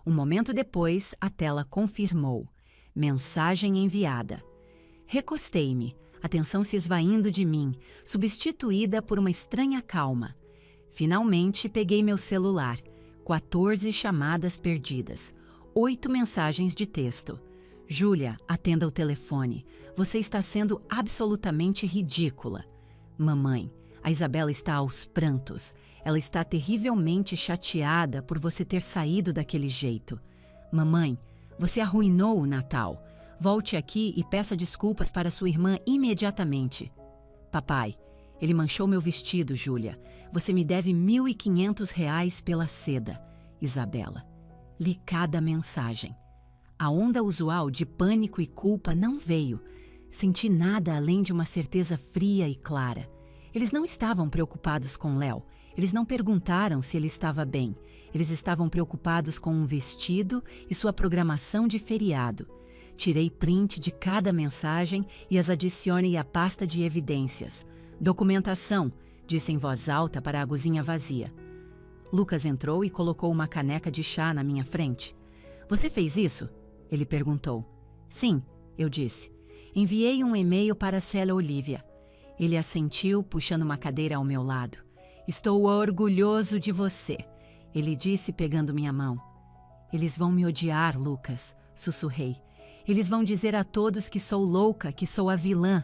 Um momento depois, a tela confirmou. Mensagem enviada. Recostei-me, a tensão se esvaindo de mim, substituída por uma estranha calma. Finalmente, peguei meu celular. 14 chamadas perdidas. 8 mensagens de texto. Júlia, atenda o telefone. Você está sendo absolutamente ridícula. Mamãe, a Isabela está aos prantos. Ela está terrivelmente chateada por você ter saído daquele jeito. Mamãe, você arruinou o Natal. Volte aqui e peça desculpas para sua irmã imediatamente. Papai, ele manchou meu vestido, Júlia. Você me deve R$ 1.500 pela seda. Isabela. Li cada mensagem. A onda usual de pânico e culpa não veio. Senti nada além de uma certeza fria e clara. Eles não estavam preocupados com Léo. Eles não perguntaram se ele estava bem. Eles estavam preocupados com um vestido e sua programação de feriado. Tirei print de cada mensagem e as adicionei à pasta de evidências. Documentação, disse em voz alta para a cozinha vazia. Lucas entrou e colocou uma caneca de chá na minha frente. Você fez isso? Ele perguntou. Sim, eu disse. Enviei um e-mail para Célia Olivia. Ele assentiu, puxando uma cadeira ao meu lado. Estou orgulhoso de você, ele disse pegando minha mão. Eles vão me odiar, Lucas, sussurrei. Eles vão dizer a todos que sou louca, que sou a vilã.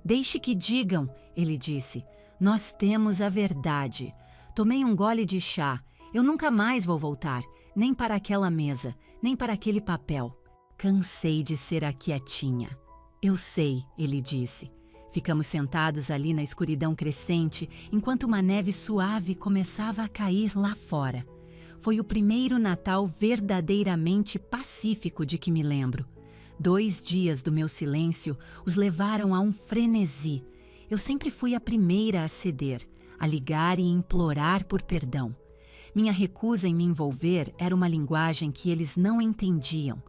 Deixe que digam, ele disse. Nós temos a verdade. Tomei um gole de chá. Eu nunca mais vou voltar, nem para aquela mesa, nem para aquele papel. Cansei de ser a quietinha. Eu sei, ele disse. Ficamos sentados ali na escuridão crescente, enquanto uma neve suave começava a cair lá fora. Foi o primeiro Natal verdadeiramente pacífico de que me lembro. 2 dias do meu silêncio os levaram a um frenesi. Eu sempre fui a primeira a ceder, a ligar e implorar por perdão. Minha recusa em me envolver era uma linguagem que eles não entendiam.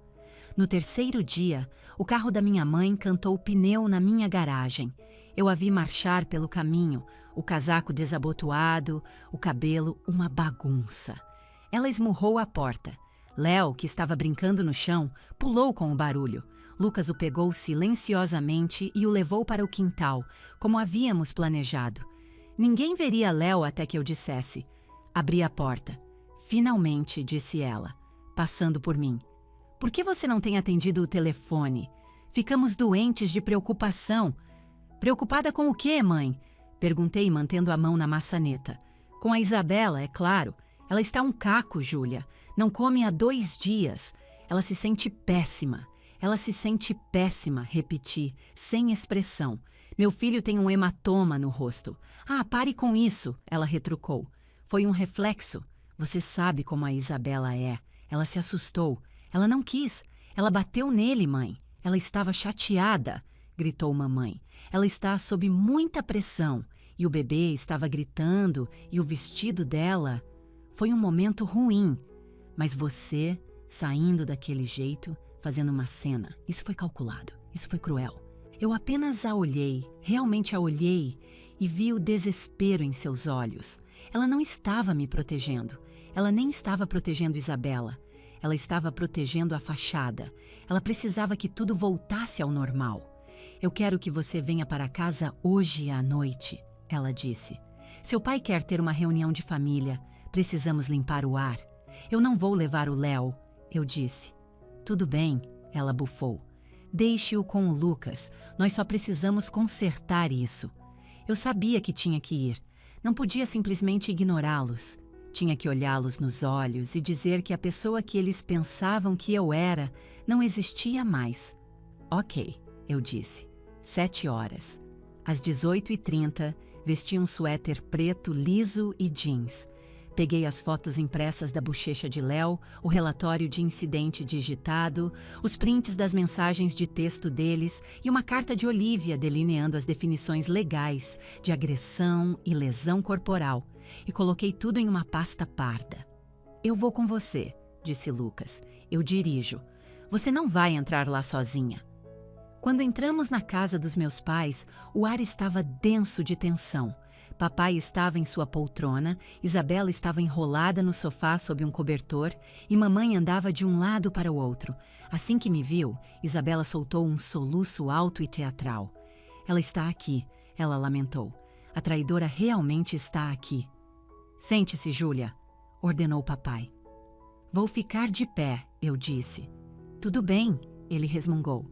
No 3º dia, o carro da minha mãe cantou pneu na minha garagem. Eu a vi marchar pelo caminho, o casaco desabotoado, o cabelo uma bagunça. Ela esmurrou a porta. Léo, que estava brincando no chão, pulou com o barulho. Lucas o pegou silenciosamente e o levou para o quintal, como havíamos planejado. Ninguém veria Léo até que eu dissesse. Abri a porta. Finalmente, disse ela, passando por mim. Por que você não tem atendido o telefone? Ficamos doentes de preocupação. Preocupada com o quê, mãe? Perguntei, mantendo a mão na maçaneta. Com a Isabela, é claro. Ela está um caco, Júlia. Não come há 2 dias. Ela se sente péssima. Ela se sente péssima, repeti, sem expressão. Meu filho tem um hematoma no rosto. Ah, pare com isso, ela retrucou. Foi um reflexo. Você sabe como a Isabela é. Ela se assustou. Ela não quis. Ela bateu nele, mãe. Ela estava chateada, gritou mamãe. Ela está sob muita pressão. E o bebê estava gritando e o vestido dela... Foi um momento ruim. Mas você, saindo daquele jeito, fazendo uma cena, isso foi calculado. Isso foi cruel. Eu apenas a olhei, realmente a olhei, e vi o desespero em seus olhos. Ela não estava me protegendo. Ela nem estava protegendo Isabela. Ela estava protegendo a fachada. Ela precisava que tudo voltasse ao normal. Eu quero que você venha para casa hoje à noite, ela disse. Seu pai quer ter uma reunião de família. Precisamos limpar o ar. Eu não vou levar o Léo, eu disse. Tudo bem, ela bufou. Deixe-o com o Lucas. Nós só precisamos consertar isso. Eu sabia que tinha que ir. Não podia simplesmente ignorá-los. Tinha que olhá-los nos olhos e dizer que a pessoa que eles pensavam que eu era não existia mais. Ok, eu disse. 7 horas. Às 18h30, vesti um suéter preto liso e jeans. Peguei as fotos impressas da bochecha de Léo, o relatório de incidente digitado, os prints das mensagens de texto deles e uma carta de Olivia delineando as definições legais de agressão e lesão corporal, e coloquei tudo em uma pasta parda. Eu vou com você, disse Lucas. Eu dirijo. Você não vai entrar lá sozinha. Quando entramos na casa dos meus pais, o ar estava denso de tensão. Papai estava em sua poltrona, Isabela estava enrolada no sofá sob um cobertor e mamãe andava de um lado para o outro. Assim que me viu, Isabela soltou um soluço alto e teatral. Ela está aqui, ela lamentou. A traidora realmente está aqui. Sente-se, Júlia, ordenou papai. Vou ficar de pé, eu disse. Tudo bem, ele resmungou.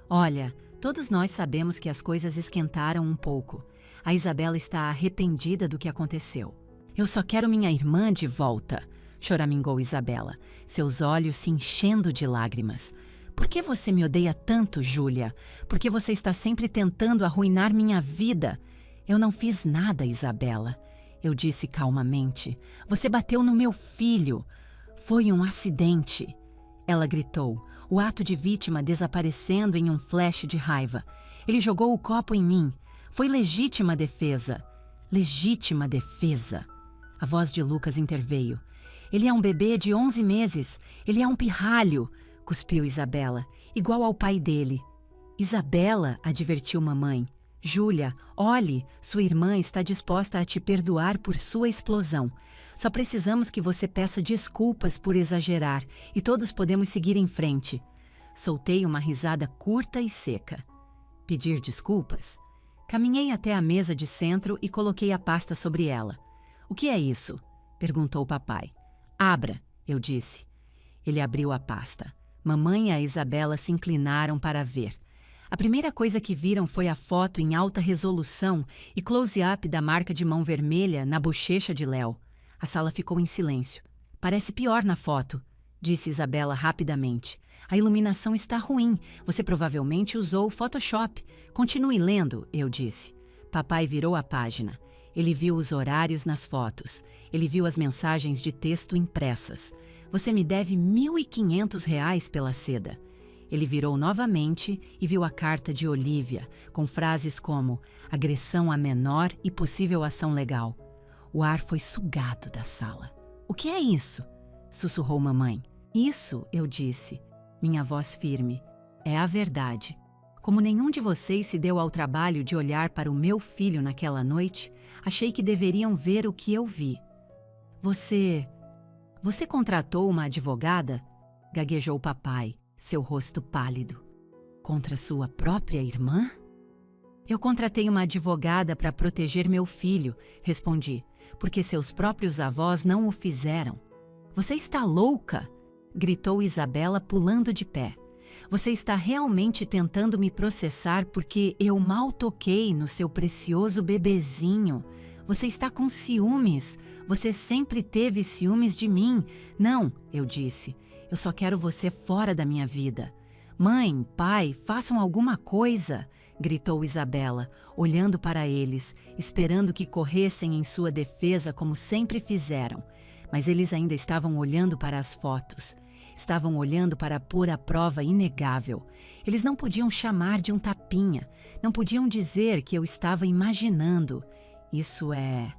Olha, todos nós sabemos que as coisas esquentaram um pouco. A Isabela está arrependida do que aconteceu. Eu só quero minha irmã de volta, choramingou Isabela, seus olhos se enchendo de lágrimas. Por que você me odeia tanto, Júlia? Por que você está sempre tentando arruinar minha vida? Eu não fiz nada, Isabela. Eu disse calmamente. Você bateu no meu filho. Foi um acidente. Ela gritou, o ato de vítima desaparecendo em um flash de raiva. Ele jogou o copo em mim. Foi legítima defesa. Legítima defesa. A voz de Lucas interveio. Ele é um bebê de 11 meses. Ele é um pirralho. cuspiu Isabela, igual ao pai dele. Isabela, advertiu mamãe. Júlia, olhe, sua irmã está disposta a te perdoar por sua explosão. Só precisamos que você peça desculpas por exagerar e todos podemos seguir em frente. Soltei uma risada curta e seca. Pedir desculpas? Caminhei até a mesa de centro e coloquei a pasta sobre ela. O que é isso? Perguntou papai. Abra, eu disse. Ele abriu a pasta. Mamãe e a Isabela se inclinaram para ver. A primeira coisa que viram foi a foto em alta resolução e close-up da marca de mão vermelha na bochecha de Léo. A sala ficou em silêncio. Parece pior na foto, disse Isabela rapidamente. A iluminação está ruim. Você provavelmente usou o Photoshop. Continue lendo, eu disse. Papai virou a página. Ele viu os horários nas fotos. Ele viu as mensagens de texto impressas. Você me deve R$ 1.500 pela seda. Ele virou novamente e viu a carta de Olivia, com frases como agressão a menor e possível ação legal. O ar foi sugado da sala. O que é isso? Sussurrou mamãe. Isso, eu disse. Minha voz firme. É a verdade. Como nenhum de vocês se deu ao trabalho de olhar para o meu filho naquela noite, achei que deveriam ver o que eu vi. Você contratou uma advogada? Gaguejou papai, seu rosto pálido. Contra sua própria irmã? Eu contratei uma advogada para proteger meu filho, respondi, porque seus próprios avós não o fizeram. Você está louca? Gritou Isabela pulando de pé. Você está realmente tentando me processar porque eu mal toquei no seu precioso bebezinho. Você está com ciúmes. Você sempre teve ciúmes de mim. Não, eu disse. Eu só quero você fora da minha vida. Mãe, pai, façam alguma coisa, gritou Isabela, olhando para eles, esperando que corressem em sua defesa como sempre fizeram. Mas eles ainda estavam olhando para as fotos. Estavam olhando para pôr à prova inegável. Eles não podiam chamar de um tapinha. Não podiam dizer que eu estava imaginando. Isso é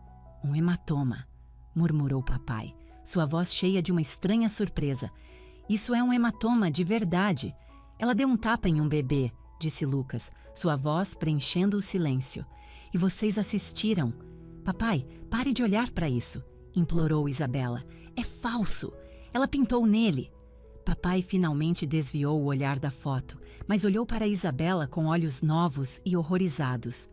um hematoma, murmurou papai, sua voz cheia de uma estranha surpresa. Isso é um hematoma de verdade. Ela deu um tapa em um bebê, disse Lucas, sua voz preenchendo o silêncio. E vocês assistiram. Papai, pare de olhar para isso, implorou Isabela. É falso. Ela pintou nele. Papai finalmente desviou o olhar da foto, mas olhou para Isabela com olhos novos e horrorizados.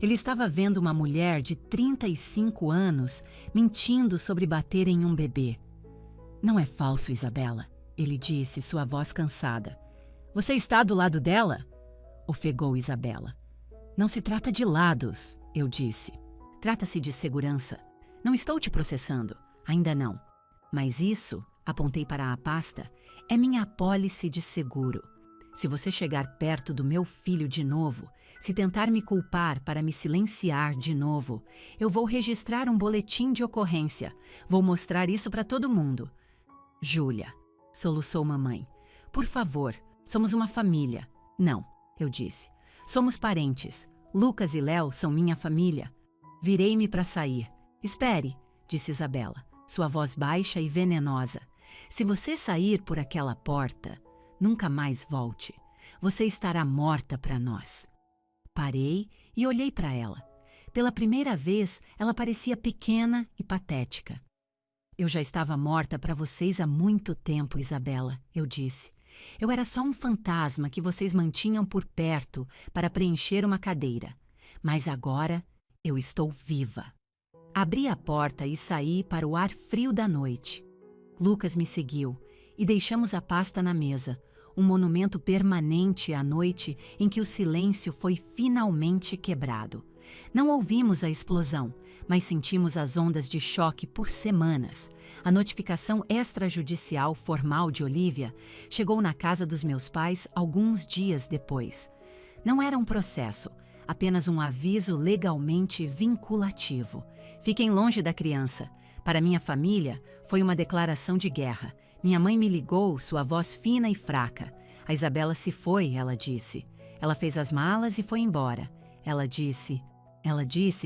Ele estava vendo uma mulher de 35 anos mentindo sobre bater em um bebê. Não é falso, Isabela, ele disse, sua voz cansada. Você está do lado dela? Ofegou Isabela. Não se trata de lados, eu disse. Trata-se de segurança. Não estou te processando, ainda não. Mas isso, apontei para a pasta, é minha apólice de seguro. Se você chegar perto do meu filho de novo, se tentar me culpar para me silenciar de novo, eu vou registrar um boletim de ocorrência. Vou mostrar isso para todo mundo. Júlia, soluçou mamãe. Por favor, somos uma família. Não, eu disse. Somos parentes. Lucas e Léo são minha família. Virei-me para sair. Espere, disse Isabela, sua voz baixa e venenosa. Se você sair por aquela porta, nunca mais volte. Você estará morta para nós. Parei e olhei para ela. Pela primeira vez, ela parecia pequena e patética. Eu já estava morta para vocês há muito tempo, Isabela, eu disse. Eu era só um fantasma que vocês mantinham por perto para preencher uma cadeira. Mas agora eu estou viva. Abri a porta e saí para o ar frio da noite. Lucas me seguiu e deixamos a pasta na mesa, um monumento permanente à noite em que o silêncio foi finalmente quebrado. Não ouvimos a explosão, mas sentimos as ondas de choque por semanas. A notificação extrajudicial formal de Olivia chegou na casa dos meus pais alguns dias depois. Não era um processo, apenas um aviso legalmente vinculativo. Fiquem longe da criança. Para minha família, foi uma declaração de guerra. Minha mãe me ligou, sua voz fina e fraca. A Isabela se foi, ela disse. Ela fez as malas e foi embora. Ela disse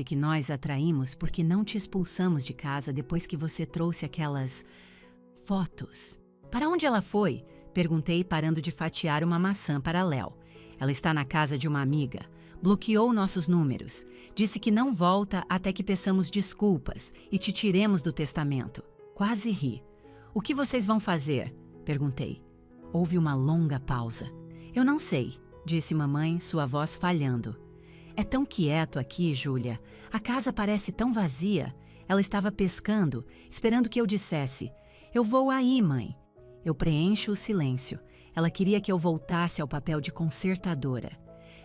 que nós a traímos porque não te expulsamos de casa depois que você trouxe aquelas fotos. Para onde ela foi? Perguntei, parando de fatiar uma maçã para Léo. Ela está na casa de uma amiga. Bloqueou nossos números. Disse que não volta até que peçamos desculpas e te tiremos do testamento. Quase ri. O que vocês vão fazer? Perguntei. Houve uma longa pausa. Eu não sei, disse mamãe, sua voz falhando. É tão quieto aqui, Júlia. A casa parece tão vazia. Ela estava pescando, esperando que eu dissesse. Eu vou aí, mãe. Eu preencho o silêncio. Ela queria que eu voltasse ao papel de consertadora.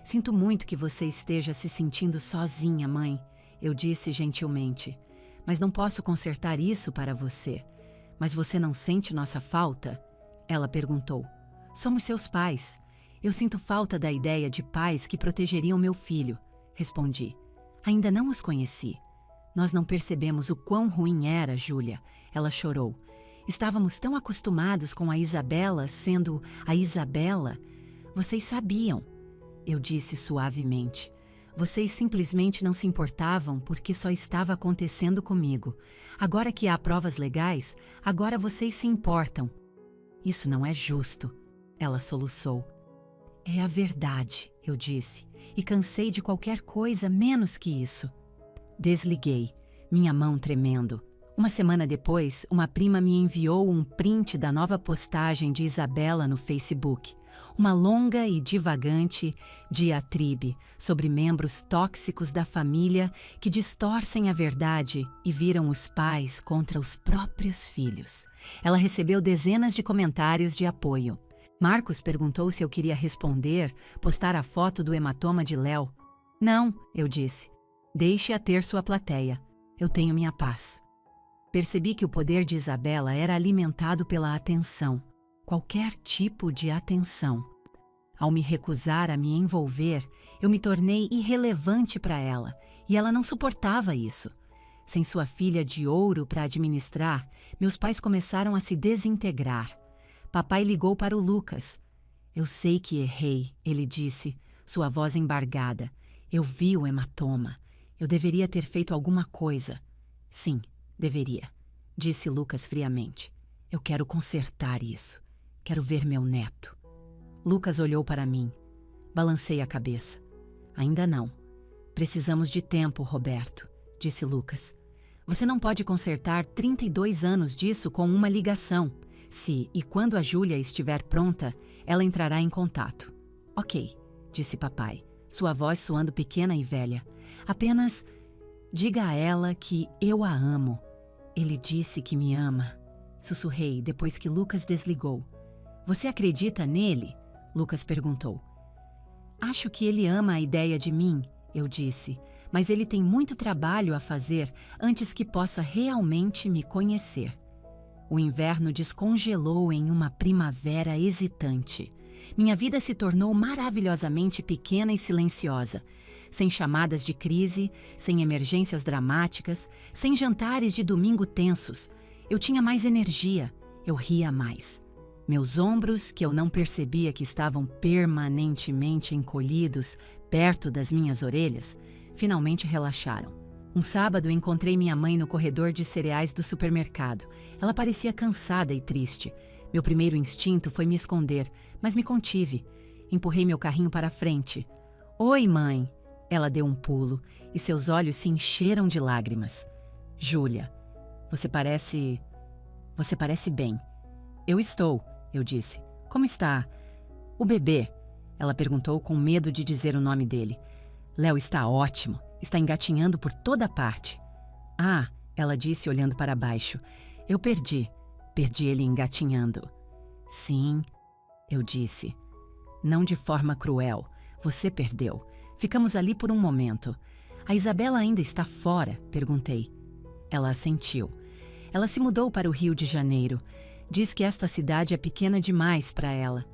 Sinto muito que você esteja se sentindo sozinha, mãe, eu disse gentilmente. Mas não posso consertar isso para você. Mas você não sente nossa falta? Ela perguntou. Somos seus pais. Eu sinto falta da ideia de pais que protegeriam meu filho, respondi. Ainda não os conheci. Nós não percebemos o quão ruim era, Júlia. Ela chorou. Estávamos tão acostumados com a Isabela sendo a Isabela. Vocês sabiam, eu disse suavemente. Vocês simplesmente não se importavam porque só estava acontecendo comigo. Agora que há provas legais, agora vocês se importam. Isso não é justo, ela soluçou. É a verdade, eu disse, e cansei de qualquer coisa menos que isso. Desliguei, minha mão tremendo. Uma semana depois, uma prima me enviou um print da nova postagem de Isabela no Facebook. Uma longa e divagante diatribe sobre membros tóxicos da família que distorcem a verdade e viram os pais contra os próprios filhos. Ela recebeu dezenas de comentários de apoio. Marcos perguntou se eu queria responder, postar a foto do hematoma de Léo. Não, eu disse. Deixe-a ter sua plateia. Eu tenho minha paz. Percebi que o poder de Isabela era alimentado pela atenção, qualquer tipo de atenção. Ao me recusar a me envolver, eu me tornei irrelevante para ela, e ela não suportava isso. Sem sua filha de ouro para administrar, meus pais começaram a se desintegrar. Papai ligou para o Lucas. Eu sei que errei, ele disse, sua voz embargada. Eu vi o hematoma. Eu deveria ter feito alguma coisa. Sim. Deveria, disse Lucas friamente. Eu quero consertar isso. Quero ver meu neto. Lucas olhou para mim. Balancei a cabeça. Ainda não. Precisamos de tempo, Roberto, disse Lucas. Você não pode consertar 32 anos disso com uma ligação. Se e quando a Júlia estiver pronta, ela entrará em contato. Ok, disse papai, sua voz soando pequena e velha. Apenas diga a ela que eu a amo. Ele disse que me ama. Sussurrei depois que Lucas desligou. Você acredita nele? Lucas perguntou. Acho que ele ama a ideia de mim, eu disse, mas ele tem muito trabalho a fazer antes que possa realmente me conhecer. O inverno descongelou em uma primavera hesitante. Minha vida se tornou maravilhosamente pequena e silenciosa. Sem chamadas de crise, sem emergências dramáticas, sem jantares de domingo tensos. Eu tinha mais energia, eu ria mais. Meus ombros, que eu não percebia que estavam permanentemente encolhidos perto das minhas orelhas, finalmente relaxaram. Um sábado encontrei minha mãe no corredor de cereais do supermercado. Ela parecia cansada e triste. Meu primeiro instinto foi me esconder, mas me contive. Empurrei meu carrinho para a frente. Oi, mãe! Ela deu um pulo e seus olhos se encheram de lágrimas. Júlia, você parece bem. Eu estou, eu disse. Como está? O bebê? Ela perguntou com medo de dizer o nome dele. Léo está ótimo, está engatinhando por toda parte. Ah, ela disse olhando para baixo. Eu perdi ele engatinhando. Sim, eu disse. Não de forma cruel, você perdeu. Ficamos ali por um momento. A Isabela ainda está fora? Perguntei. Ela assentiu. Ela se mudou para o Rio de Janeiro. Diz que esta cidade é pequena demais para ela.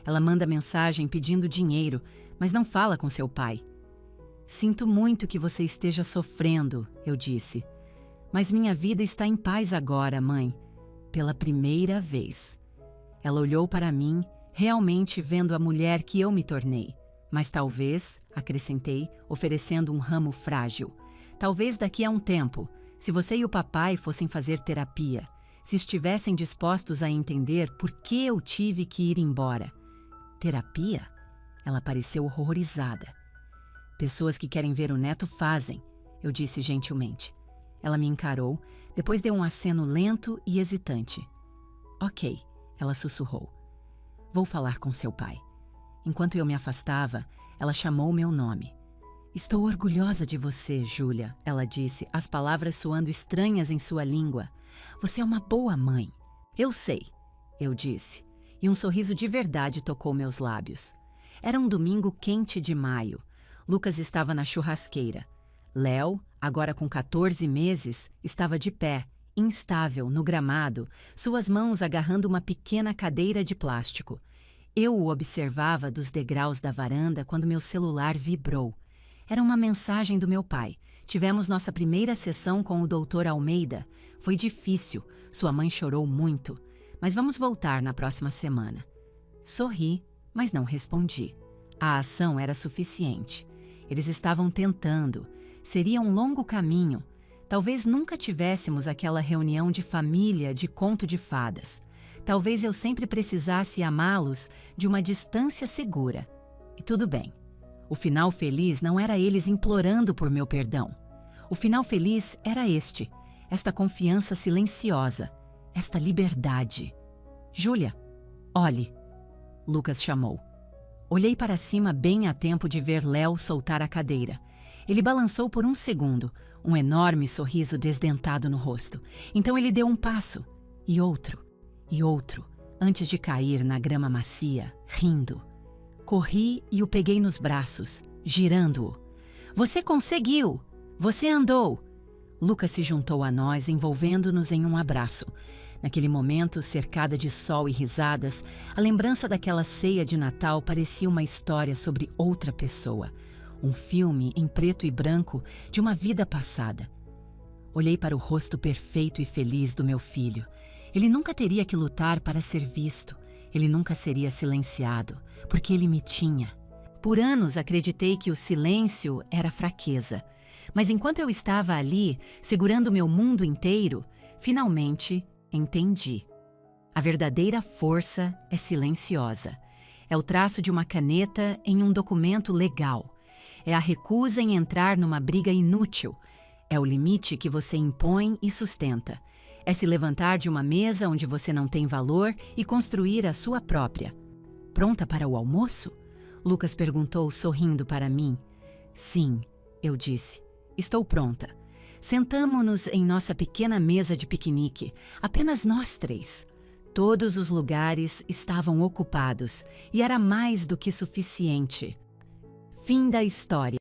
Ela manda mensagem pedindo dinheiro, mas não fala com seu pai. Sinto muito que você esteja sofrendo, eu disse. Mas minha vida está em paz agora, mãe. Pela primeira vez. Ela olhou para mim, realmente vendo a mulher que eu me tornei. Mas talvez, acrescentei, oferecendo um ramo frágil. Talvez daqui a um tempo, se você e o papai fossem fazer terapia, se estivessem dispostos a entender por que eu tive que ir embora. Terapia? Ela pareceu horrorizada. Pessoas que querem ver o neto fazem, eu disse gentilmente. Ela me encarou, depois deu um aceno lento e hesitante. Ok, ela sussurrou. Vou falar com seu pai. Enquanto eu me afastava, ela chamou meu nome. Estou orgulhosa de você, Júlia, ela disse, as palavras soando estranhas em sua língua. Você é uma boa mãe. Eu sei, eu disse, e um sorriso de verdade tocou meus lábios. Era um domingo quente de maio. Lucas estava na churrasqueira. Léo, agora com 14 meses, estava de pé, instável, no gramado, suas mãos agarrando uma pequena cadeira de plástico. Eu o observava dos degraus da varanda quando meu celular vibrou. Era uma mensagem do meu pai. Tivemos nossa primeira sessão com o Dr. Almeida. Foi difícil, sua mãe chorou muito. Mas vamos voltar na próxima semana. Sorri, mas não respondi. A ação era suficiente. Eles estavam tentando. Seria um longo caminho. Talvez nunca tivéssemos aquela reunião de família de conto de fadas. Talvez eu sempre precisasse amá-los de uma distância segura. E tudo bem. O final feliz não era eles implorando por meu perdão. O final feliz era esta confiança silenciosa, esta liberdade. Júlia, olhe, Lucas chamou. Olhei para cima bem a tempo de ver Léo soltar a cadeira. Ele balançou por um segundo, um enorme sorriso desdentado no rosto. Então ele deu um passo, e outro, antes de cair na grama macia, rindo. Corri e o peguei nos braços, girando-o. Você conseguiu! Você andou! Lucas se juntou a nós, envolvendo-nos em um abraço. Naquele momento, cercada de sol e risadas, a lembrança daquela ceia de Natal parecia uma história sobre outra pessoa. Um filme em preto e branco de uma vida passada. Olhei para o rosto perfeito e feliz do meu filho. Ele nunca teria que lutar para ser visto. Ele nunca seria silenciado, porque ele me tinha. Por anos acreditei que o silêncio era fraqueza. Mas enquanto eu estava ali, segurando meu mundo inteiro, finalmente entendi. A verdadeira força é silenciosa. É o traço de uma caneta em um documento legal. É a recusa em entrar numa briga inútil. É o limite que você impõe e sustenta. É se levantar de uma mesa onde você não tem valor e construir a sua própria. Pronta para o almoço? Lucas perguntou, sorrindo para mim. Sim, eu disse. Estou pronta. Sentamo-nos em nossa pequena mesa de piquenique, apenas nós três. Todos os lugares estavam ocupados e era mais do que suficiente. Fim da história.